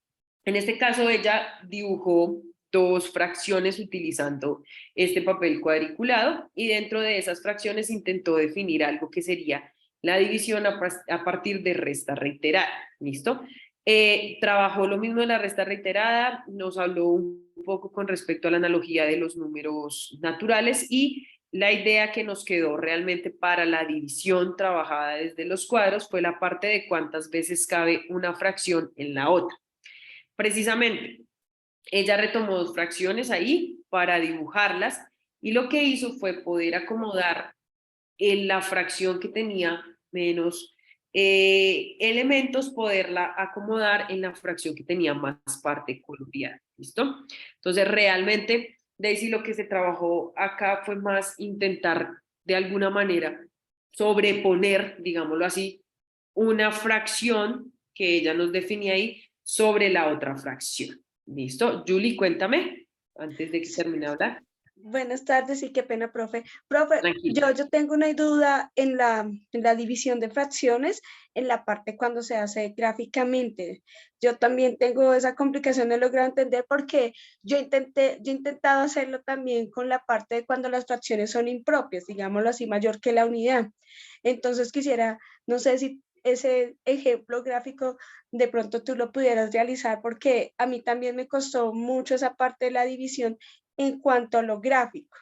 En este caso, ella dibujó dos fracciones utilizando este papel cuadriculado y dentro de esas fracciones intentó definir algo que sería la división a partir de resta reiterada. ¿Listo? Trabajó lo mismo en la resta reiterada, nos habló un poco con respecto a la analogía de los números naturales y la idea que nos quedó realmente para la división trabajada desde los cuadros fue la parte de cuántas veces cabe una fracción en la otra. Precisamente, ella retomó dos fracciones ahí para dibujarlas y lo que hizo fue poder acomodar en la fracción que tenía menos elementos, poderla acomodar en la fracción que tenía más parte coloreada. ¿Listo? Entonces, realmente, Daisy, lo que se trabajó acá fue más intentar de alguna manera sobreponer, digámoslo así, una fracción que ella nos definía ahí sobre la otra fracción. ¿Listo? Julie, cuéntame, antes de que termine de hablar. Buenas tardes y qué pena, profe. Profe, Tranquila. yo tengo una duda en la división de fracciones, en la parte cuando se hace gráficamente. Yo también tengo esa complicación, no he logrado entender porque yo he intentado hacerlo también con la parte de cuando las fracciones son impropias, digámoslo así, mayor que la unidad. Entonces quisiera, no sé si ese ejemplo gráfico de pronto tú lo pudieras realizar porque a mí también me costó mucho esa parte de la división en cuanto a lo gráfico.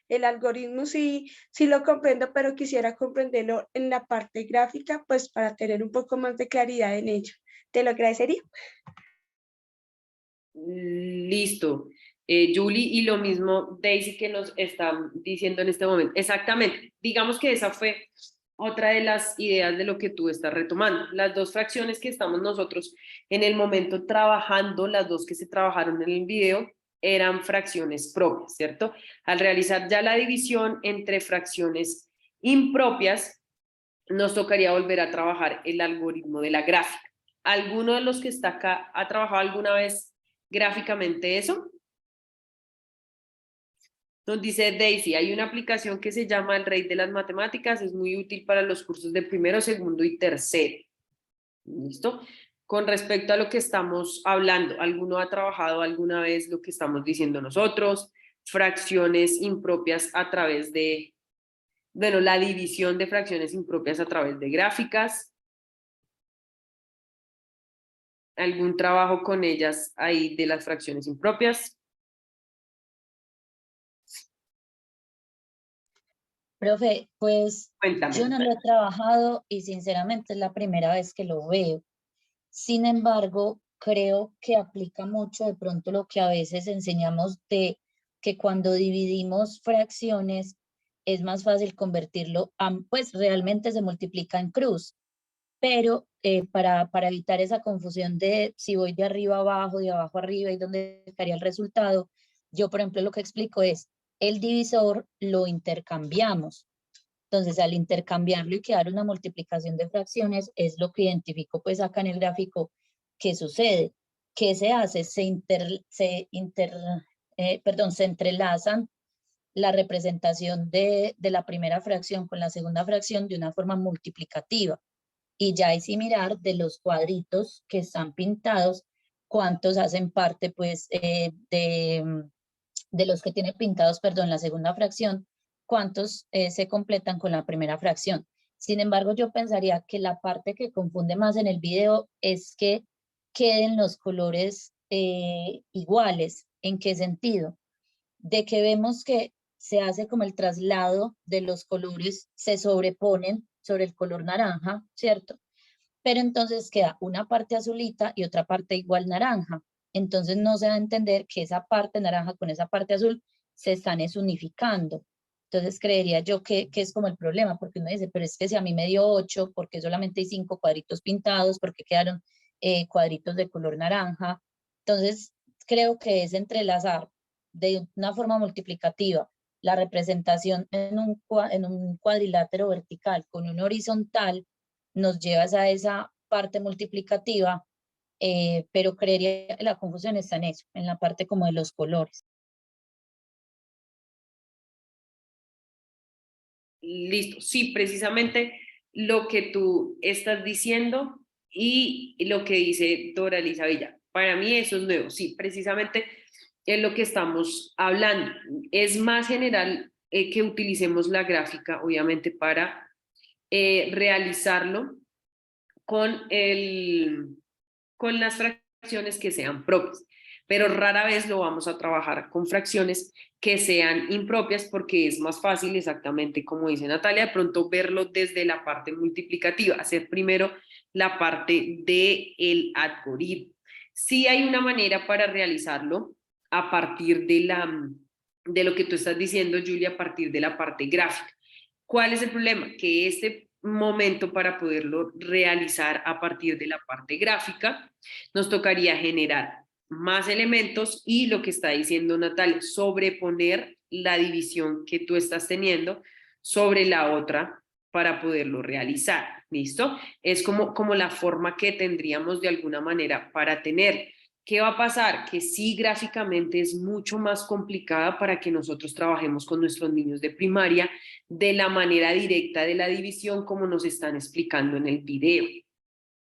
El algoritmo sí lo comprendo, pero quisiera comprenderlo en la parte gráfica, pues para tener un poco más de claridad en ello. Te lo agradecería. Listo. Julie, y lo mismo Daisy que nos está diciendo en este momento. Exactamente. Digamos que esa fue otra de las ideas de lo que tú estás retomando. Las dos fracciones que estamos nosotros en el momento trabajando, las dos que se trabajaron en el video, eran fracciones propias, ¿cierto? Al realizar ya la división entre fracciones impropias, nos tocaría volver a trabajar el algoritmo de la gráfica. ¿Alguno de los que está acá ha trabajado alguna vez gráficamente eso? Nos dice Daisy, hay una aplicación que se llama El Rey de las Matemáticas, es muy útil para los cursos de primero, segundo y tercero. ¿Listo? Con respecto a lo que estamos hablando, ¿alguno ha trabajado alguna vez lo que estamos diciendo nosotros? Fracciones impropias a través de, bueno, la división de fracciones impropias a través de gráficas. ¿Algún trabajo con ellas ahí de las fracciones impropias? Profe, pues Cuéntame. yo no lo he trabajado y sinceramente es la primera vez que lo veo. Sin embargo, creo que aplica mucho de pronto lo que a veces enseñamos de que cuando dividimos fracciones es más fácil convertirlo a, pues realmente se multiplica en cruz, pero para evitar esa confusión de si voy de arriba a abajo, de abajo a arriba y dónde estaría el resultado, yo por ejemplo lo que explico es el divisor lo intercambiamos. Entonces, al intercambiarlo y quedar una multiplicación de fracciones, es lo que identifico pues acá en el gráfico que sucede. ¿Qué se hace? Se entrelazan la representación de la primera fracción con la segunda fracción de una forma multiplicativa. Y ya hay mirar de los cuadritos que están pintados, cuántos hacen parte pues de los que tiene pintados, perdón, la segunda fracción, cuántos se completan con la primera fracción. Sin embargo, yo pensaría que la parte que confunde más en el video es que queden los colores iguales. ¿En qué sentido? De que vemos que se hace como el traslado de los colores, se sobreponen sobre el color naranja, ¿cierto? Pero entonces queda una parte azulita y otra parte igual naranja. Entonces no se va a entender que esa parte naranja con esa parte azul se están unificando. Entonces creería yo que es como el problema, porque uno dice, pero es que si a mí me dio 8, porque solamente hay 5 cuadritos pintados, porque quedaron cuadritos de color naranja. Entonces creo que es entrelazar de una forma multiplicativa la representación en un cuadrilátero vertical con un horizontal, nos llevas a esa parte multiplicativa, pero creería que la confusión está en eso, en la parte como de los colores. Listo, sí, precisamente lo que tú estás diciendo y lo que dice Dora Elisa Villa. Para mí eso es nuevo, sí, precisamente es lo que estamos hablando. Es más general que utilicemos la gráfica, obviamente, para realizarlo con, con las fracciones que sean propias, pero rara vez lo vamos a trabajar con fracciones que sean impropias porque es más fácil, exactamente como dice Natalia, de pronto verlo desde la parte multiplicativa, hacer primero la parte del algoritmo. Sí hay una manera para realizarlo a partir de lo que tú estás diciendo, Julia, a partir de la parte gráfica. ¿Cuál es el problema? Que este momento para poderlo realizar a partir de la parte gráfica, nos tocaría generar más elementos y lo que está diciendo Natalia, sobreponer la división que tú estás teniendo sobre la otra para poderlo realizar. ¿Listo? Es como la forma que tendríamos de alguna manera para tener. ¿Qué va a pasar? Que sí, gráficamente es mucho más complicada para que nosotros trabajemos con nuestros niños de primaria de la manera directa de la división como nos están explicando en el video.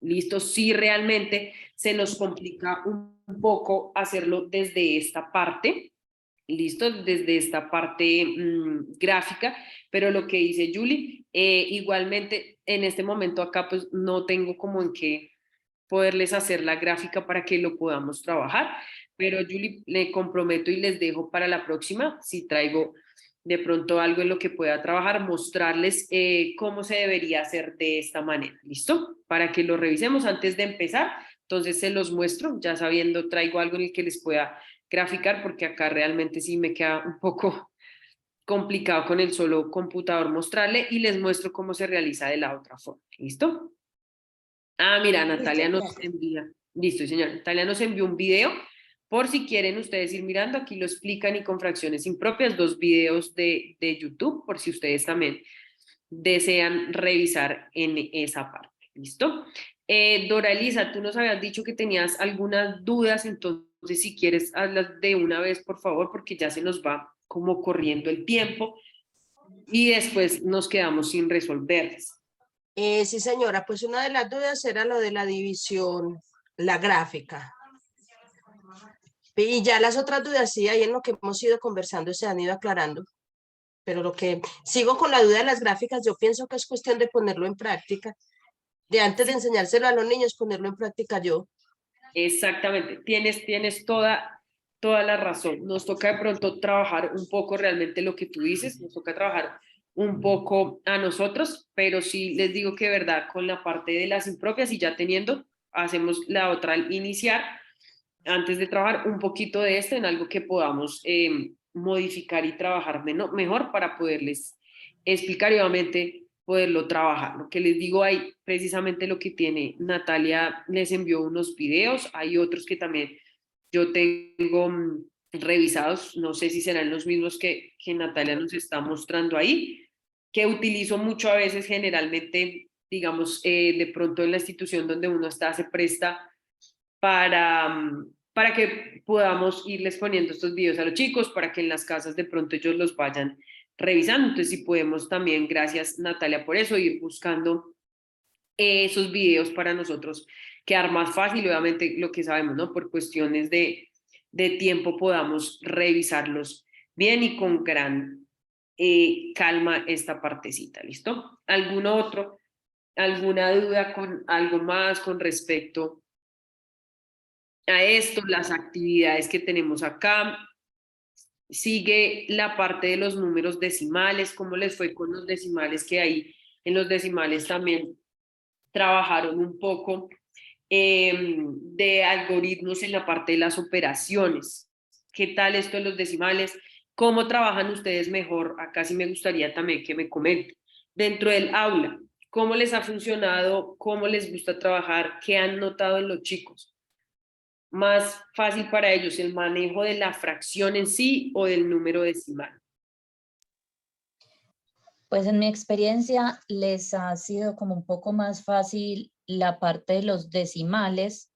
¿Listo? Sí, realmente se nos complica un poco hacerlo desde esta parte, ¿listo? Desde esta parte gráfica, pero lo que dice Julie, igualmente en este momento acá pues no tengo como en qué poderles hacer la gráfica para que lo podamos trabajar, pero Julie, le comprometo y les dejo para la próxima, si traigo de pronto algo en lo que pueda trabajar, mostrarles cómo se debería hacer de esta manera, ¿listo? Para que lo revisemos antes de empezar, entonces se los muestro, ya sabiendo, traigo algo en el que les pueda graficar, porque acá realmente sí me queda un poco complicado con el solo computador mostrarle y les muestro cómo se realiza de la otra forma, ¿listo? Ah, mira, Natalia nos envía, listo, señor, Natalia nos envió un video, por si quieren ustedes ir mirando, aquí lo explican y con fracciones impropias, 2 videos de YouTube, por si ustedes también desean revisar en esa parte, ¿listo? Dora Elisa, tú nos habías dicho que tenías algunas dudas, entonces si quieres hazlas de una vez, por favor, porque ya se nos va como corriendo el tiempo y después nos quedamos sin resolverlas. Sí, señora, pues una de las dudas era lo de la división, la gráfica. Y ya las otras dudas, sí, ahí en lo que hemos ido conversando se han ido aclarando. Pero lo que sigo con la duda de las gráficas, yo pienso que es cuestión de ponerlo en práctica. De antes de enseñárselo a los niños, ponerlo en práctica yo. Exactamente, tienes toda la razón. Nos toca de pronto trabajar un poco realmente lo que tú dices, nos toca trabajar un poco a nosotros, pero sí les digo que de verdad con la parte de las impropias y ya teniendo, hacemos la otra al iniciar, antes de trabajar un poquito de esto en algo que podamos modificar y trabajar mejor para poderles explicar y obviamente poderlo trabajar. Lo que les digo ahí, precisamente lo que tiene Natalia, les envió unos videos, hay otros que también yo tengo revisados, no sé si serán los mismos que Natalia nos está mostrando ahí, que utilizo mucho a veces generalmente, digamos, de pronto en la institución donde uno está se presta para que podamos irles poniendo estos videos a los chicos, para que en las casas de pronto ellos los vayan revisando. Entonces, si podemos también, gracias Natalia por eso, ir buscando esos videos para nosotros quedar más fácil, obviamente lo que sabemos, ¿no? Por cuestiones de tiempo podamos revisarlos bien y con gran calma esta partecita, ¿listo? ¿Alguna duda con algo más con respecto a esto, las actividades que tenemos acá? Sigue la parte de los números decimales, cómo les fue con los decimales, que ahí en los decimales también trabajaron un poco de algoritmos en la parte de las operaciones. ¿Qué tal esto de los decimales? ¿Cómo trabajan ustedes mejor? Acá sí me gustaría también que me comenten. Dentro del aula, ¿cómo les ha funcionado? ¿Cómo les gusta trabajar? ¿Qué han notado en los chicos? ¿Más fácil para ellos el manejo de la fracción en sí o del número decimal? Pues en mi experiencia les ha sido como un poco más fácil la parte de los decimales,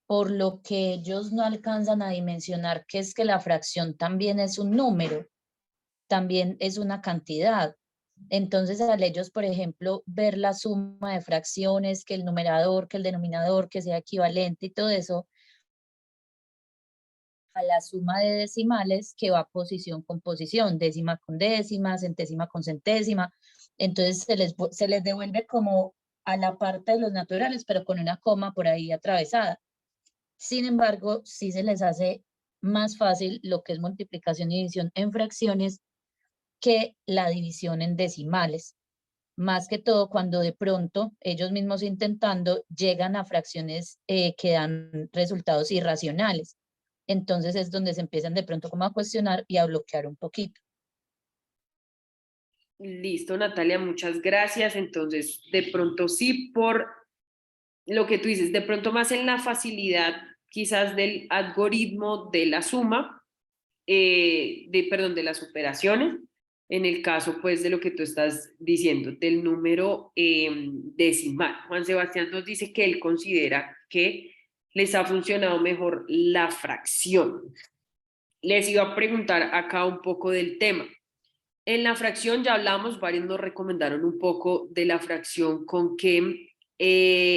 por lo que ellos no alcanzan a dimensionar que es que la fracción también es un número, también es una cantidad. Entonces, al ellos, por ejemplo, ver la suma de fracciones, que el numerador, que el denominador, que sea equivalente y todo eso, a la suma de decimales que va posición con posición, décima con décima, centésima con centésima. Entonces se les devuelve como a la parte de los naturales, pero con una coma por ahí atravesada. Sin embargo, sí se les hace más fácil lo que es multiplicación y división en fracciones que la división en decimales. Más que todo cuando de pronto ellos mismos intentando llegan a fracciones que dan resultados irracionales. Entonces es donde se empiezan de pronto como a cuestionar y a bloquear un poquito. Listo, Natalia, muchas gracias. Entonces, de pronto sí, por lo que tú dices, de pronto más en la facilidad quizás del algoritmo de la suma, de las operaciones, en el caso pues de lo que tú estás diciendo, del número decimal. Juan Sebastián nos dice que él considera que les ha funcionado mejor la fracción. Les iba a preguntar acá un poco del tema. En la fracción ya hablamos, varios nos recomendaron un poco de la fracción con que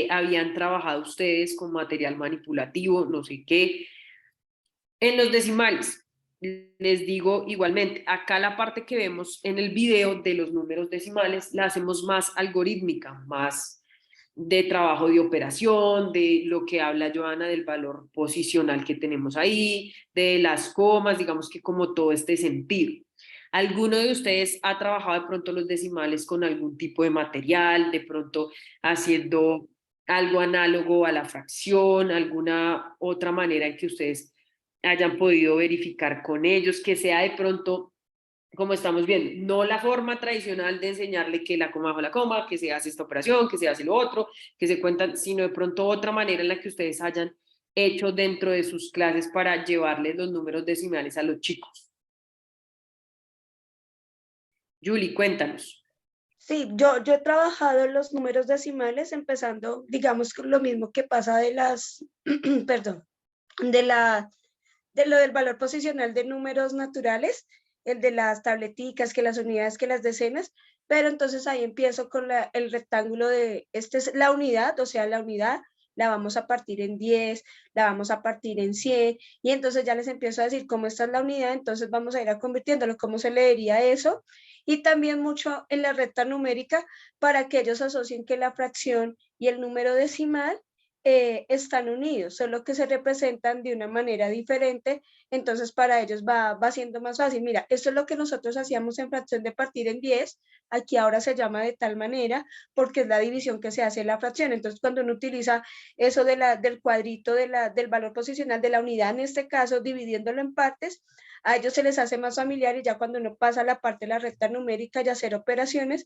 habían trabajado ustedes con material manipulativo, no sé qué. En los decimales, les digo igualmente, acá la parte que vemos en el video de los números decimales la hacemos más algorítmica, más de trabajo de operación, de lo que habla Joana del valor posicional que tenemos ahí, de las comas, digamos que como todo este sentido. ¿Alguno de ustedes ha trabajado de pronto los decimales con algún tipo de material, de pronto haciendo algo análogo a la fracción, alguna otra manera en que ustedes hayan podido verificar con ellos, que sea de pronto, como estamos viendo, no la forma tradicional de enseñarle que la coma bajo la coma, que se hace esta operación, que se hace lo otro, que se cuentan, sino de pronto otra manera en la que ustedes hayan hecho dentro de sus clases para llevarles los números decimales a los chicos? Julie, cuéntanos. Sí, yo he trabajado en los números decimales, empezando, digamos, con lo mismo que pasa de las, perdón, de lo del valor posicional de números naturales, el de las tableticas, que las unidades, que las decenas, pero entonces ahí empiezo con el rectángulo de, esta es la unidad, o sea, la unidad la vamos a partir en 10, la vamos a partir en 100, y entonces ya les empiezo a decir cómo está la unidad, entonces vamos a ir a convirtiéndolo, cómo se leería eso, y también mucho en la recta numérica para que ellos asocien que la fracción y el número decimal están unidos, solo que se representan de una manera diferente, entonces para ellos va siendo más fácil. Mira, esto es lo que nosotros hacíamos en fracción de partir en 10, aquí ahora se llama de tal manera porque es la división que se hace en la fracción, entonces cuando uno utiliza eso del cuadrito del valor posicional de la unidad, en este caso dividiéndolo en partes, a ellos se les hace más familiar y ya cuando uno pasa a la parte de la recta numérica y hacer operaciones,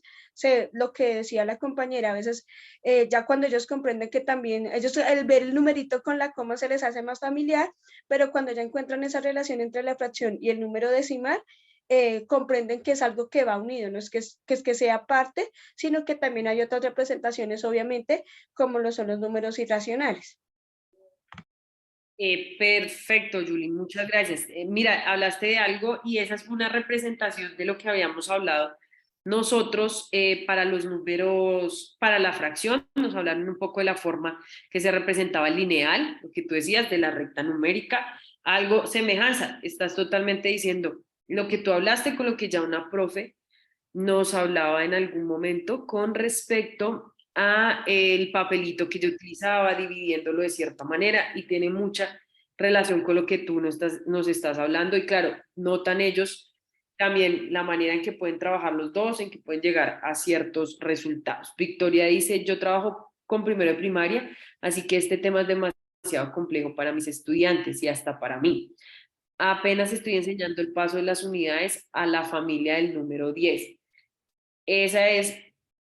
lo que decía la compañera, a veces ya cuando ellos comprenden que también, ellos el ver el numerito con la coma se les hace más familiar, pero cuando ya encuentran esa relación entre la fracción y el número decimal, comprenden que es algo que va unido, no es que sea parte, sino que también hay otras representaciones, obviamente, como lo son los números irracionales. Perfecto, Julie, muchas gracias. Mira, hablaste de algo y esa es una representación de lo que habíamos hablado nosotros para los números, para la fracción, nos hablaron un poco de la forma que se representaba el lineal, lo que tú decías de la recta numérica, algo semejanza, estás totalmente diciendo lo que tú hablaste con lo que ya una profe nos hablaba en algún momento con respecto a el papelito que yo utilizaba, dividiéndolo de cierta manera y tiene mucha relación con lo que tú nos estás hablando y claro, notan ellos también la manera en que pueden trabajar los dos, en que pueden llegar a ciertos resultados. Victoria dice, yo trabajo con primero de primaria, así que este tema es demasiado complejo para mis estudiantes y hasta para mí. Apenas estoy enseñando el paso de las unidades a la familia del número 10. Esa es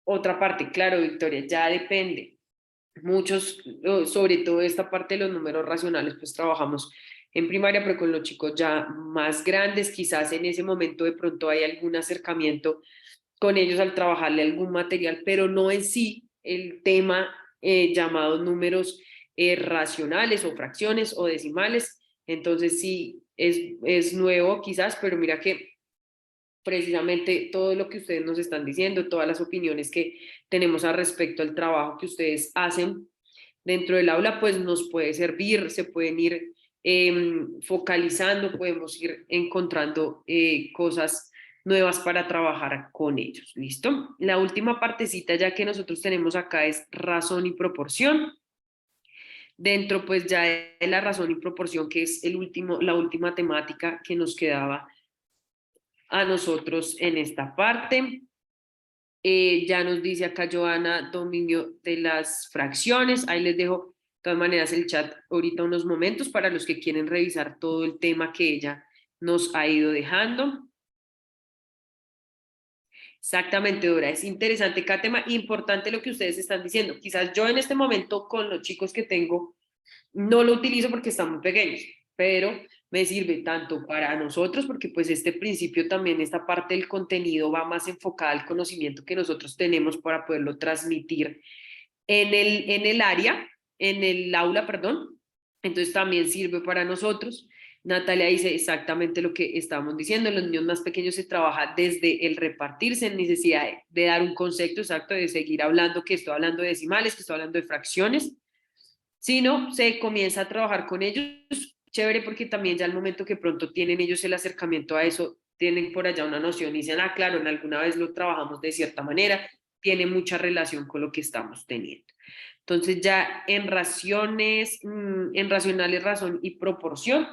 otra parte, claro, Victoria, ya depende. Muchos, sobre todo esta parte de los números racionales, pues trabajamos en primaria, pero con los chicos ya más grandes, quizás en ese momento de pronto hay algún acercamiento con ellos al trabajarle algún material, pero no en sí el tema llamado números racionales o fracciones o decimales. Entonces sí, es nuevo quizás, pero mira que precisamente todo lo que ustedes nos están diciendo, todas las opiniones que tenemos al respecto al trabajo que ustedes hacen dentro del aula, pues nos puede servir, se pueden ir focalizando, podemos ir encontrando cosas nuevas para trabajar con ellos. ¿Listo? La última partecita ya que nosotros tenemos acá es razón y proporción. Dentro pues ya de la razón y proporción, que es la última temática que nos quedaba a nosotros en esta parte. Ya nos dice acá Joana, dominio de las fracciones. Ahí les dejo de todas maneras el chat ahorita unos momentos para los que quieren revisar todo el tema que ella nos ha ido dejando. Exactamente, Dora, es interesante cada tema, importante lo que ustedes están diciendo. Quizás yo en este momento con los chicos que tengo no lo utilizo porque están muy pequeños, pero me sirve tanto para nosotros porque pues este principio también, esta parte del contenido va más enfocada al conocimiento que nosotros tenemos para poderlo transmitir en el área, en el aula, perdón. Entonces también sirve para nosotros. Natalia dice exactamente lo que estábamos diciendo, en los niños más pequeños se trabaja desde el repartirse en necesidad de dar un concepto exacto, de seguir hablando que estoy hablando de decimales, que estoy hablando de fracciones, sino se comienza a trabajar con ellos, chévere porque también ya al momento que pronto tienen ellos el acercamiento a eso, tienen por allá una noción y dicen, ah, claro, en alguna vez lo trabajamos de cierta manera, tiene mucha relación con lo que estamos teniendo. Entonces ya en raciones, en racionales, razón y proporción,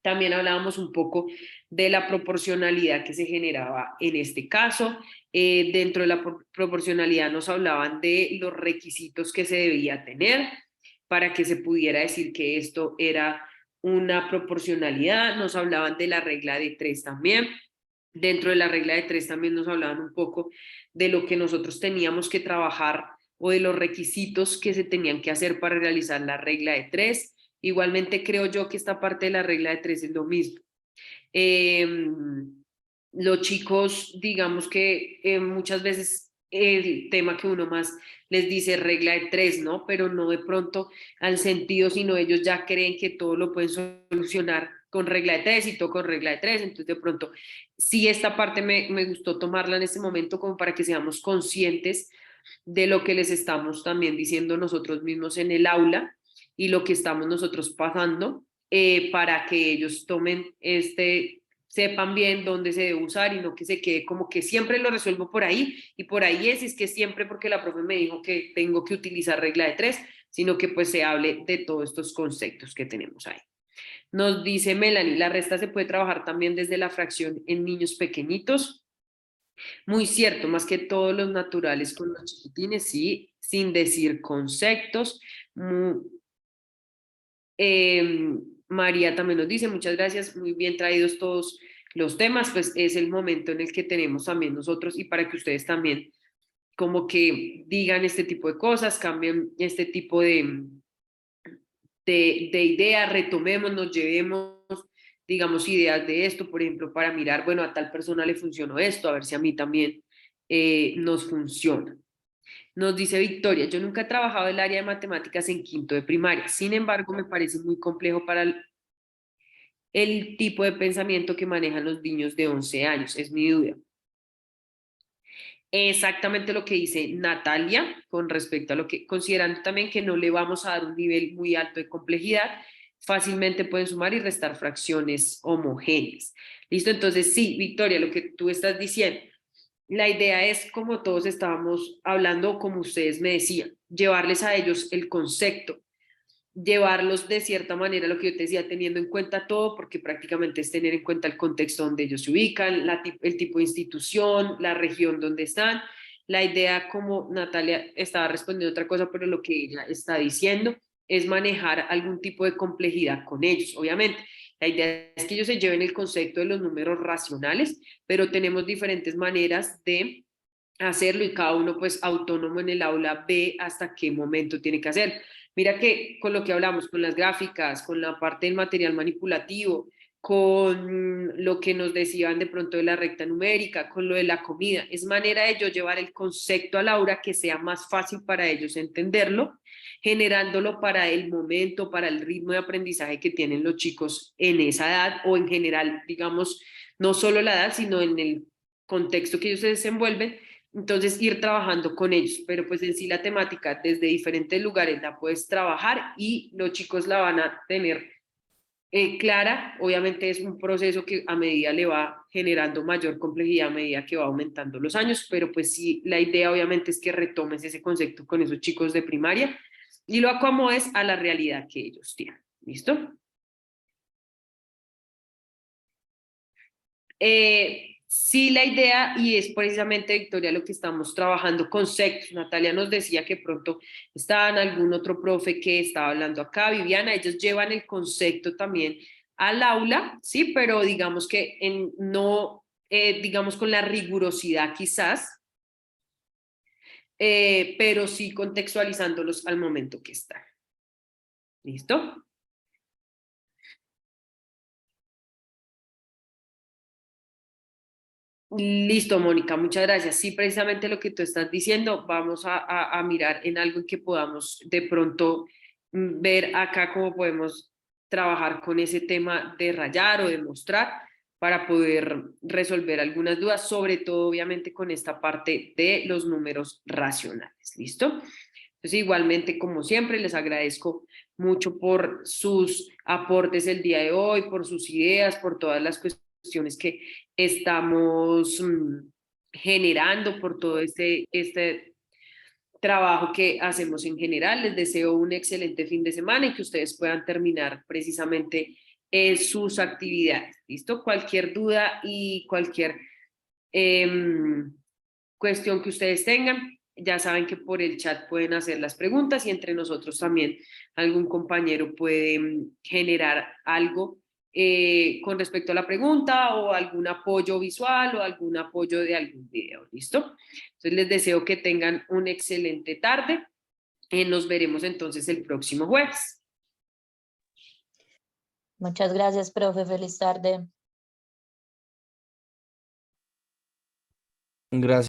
también hablábamos un poco de la proporcionalidad que se generaba en este caso. Dentro de la proporcionalidad nos hablaban de los requisitos que se debía tener para que se pudiera decir que esto era una proporcionalidad. Nos hablaban de la regla de 3 también. Dentro de la regla de 3 también nos hablaban un poco de lo que nosotros teníamos que trabajar o de los requisitos que se tenían que hacer para realizar la regla de 3. Igualmente creo yo que esta parte de la regla de 3 es lo mismo. Los chicos, digamos que muchas veces el tema que uno más les dice regla de 3, ¿no? Pero no de pronto al sentido, sino ellos ya creen que todo lo pueden solucionar con regla de 3 y todo con regla de 3. Entonces de pronto sí, esta parte me gustó tomarla en este momento como para que seamos conscientes de lo que les estamos también diciendo nosotros mismos en el aula y lo que estamos nosotros pasando, para que ellos tomen sepan bien dónde se debe usar y no que se quede como que siempre lo resuelvo por ahí y por ahí es que siempre porque la profe me dijo que tengo que utilizar regla de 3, sino que pues se hable de todos estos conceptos que tenemos ahí. Nos dice Melanie, la resta se puede trabajar también desde la fracción en niños pequeñitos. Muy cierto, más que todos los naturales con los chiquitines, sí, sin decir conceptos. María también nos dice, muchas gracias, muy bien traídos todos los temas, pues es el momento en el que tenemos también nosotros y para que ustedes también como que digan este tipo de cosas, cambien este tipo de ideas, retomemos, nos llevemos, digamos, ideas de esto, por ejemplo, para mirar, bueno, a tal persona le funcionó esto, a ver si a mí también nos funciona. Nos dice Victoria, yo nunca he trabajado el área de matemáticas en quinto de primaria, sin embargo me parece muy complejo para el tipo de pensamiento que manejan los niños de 11 años, es mi duda. Exactamente lo que dice Natalia con respecto a lo que, considerando también que no le vamos a dar un nivel muy alto de complejidad, fácilmente pueden sumar y restar fracciones homogéneas. ¿Listo? Entonces sí, Victoria, lo que tú estás diciendo, la idea es, como todos estábamos hablando, como ustedes me decían, llevarles a ellos el concepto, llevarlos de cierta manera, lo que yo te decía, teniendo en cuenta todo, porque prácticamente es tener en cuenta el contexto donde ellos se ubican, el tipo de institución, la región donde están. La idea, como Natalia estaba respondiendo otra cosa, pero lo que ella está diciendo es manejar algún tipo de complejidad con ellos, obviamente. La idea es que ellos se lleven el concepto de los números racionales, pero tenemos diferentes maneras de hacerlo y cada uno pues autónomo en el aula ve hasta qué momento tiene que hacer. Mira que con lo que hablamos, con las gráficas, con la parte del material manipulativo, con lo que nos decían de pronto de la recta numérica, con lo de la comida, es manera de yo llevar el concepto al aula que sea más fácil para ellos entenderlo, generándolo para el momento, para el ritmo de aprendizaje que tienen los chicos en esa edad o en general, digamos, no solo la edad, sino en el contexto que ellos se desenvuelven. Entonces ir trabajando con ellos, pero pues en sí la temática desde diferentes lugares la puedes trabajar y los chicos la van a tener clara. Obviamente es un proceso que a medida le va generando mayor complejidad a medida que va aumentando los años, pero pues sí, la idea obviamente es que retomes ese concepto con esos chicos de primaria y lo acomodes a la realidad que ellos tienen. ¿Listo? Sí, la idea, y es precisamente, Victoria, lo que estamos trabajando, conceptos. Natalia nos decía que pronto estaban algún otro profe que estaba hablando acá, Viviana, ellos llevan el concepto también al aula, sí, pero digamos que no, digamos con la rigurosidad quizás, pero sí contextualizándolos al momento que están. ¿Listo? Listo, Mónica, muchas gracias. Sí, precisamente lo que tú estás diciendo, vamos a mirar en algo en que podamos de pronto ver acá cómo podemos trabajar con ese tema de rayar o de mostrar para poder resolver algunas dudas, sobre todo obviamente con esta parte de los números racionales. ¿Listo? Entonces, igualmente, como siempre, les agradezco mucho por sus aportes el día de hoy, por sus ideas, por todas las cuestiones que estamos generando, por todo este trabajo que hacemos en general. Les deseo un excelente fin de semana y que ustedes puedan terminar precisamente sus actividades. ¿Listo? Cualquier duda y cualquier cuestión que ustedes tengan, ya saben que por el chat pueden hacer las preguntas y entre nosotros también algún compañero puede generar algo con respecto a la pregunta o algún apoyo visual o algún apoyo de algún video. ¿Listo? Entonces les deseo que tengan una excelente tarde. Nos veremos entonces el próximo jueves. Muchas gracias, profe. Feliz tarde. Gracias.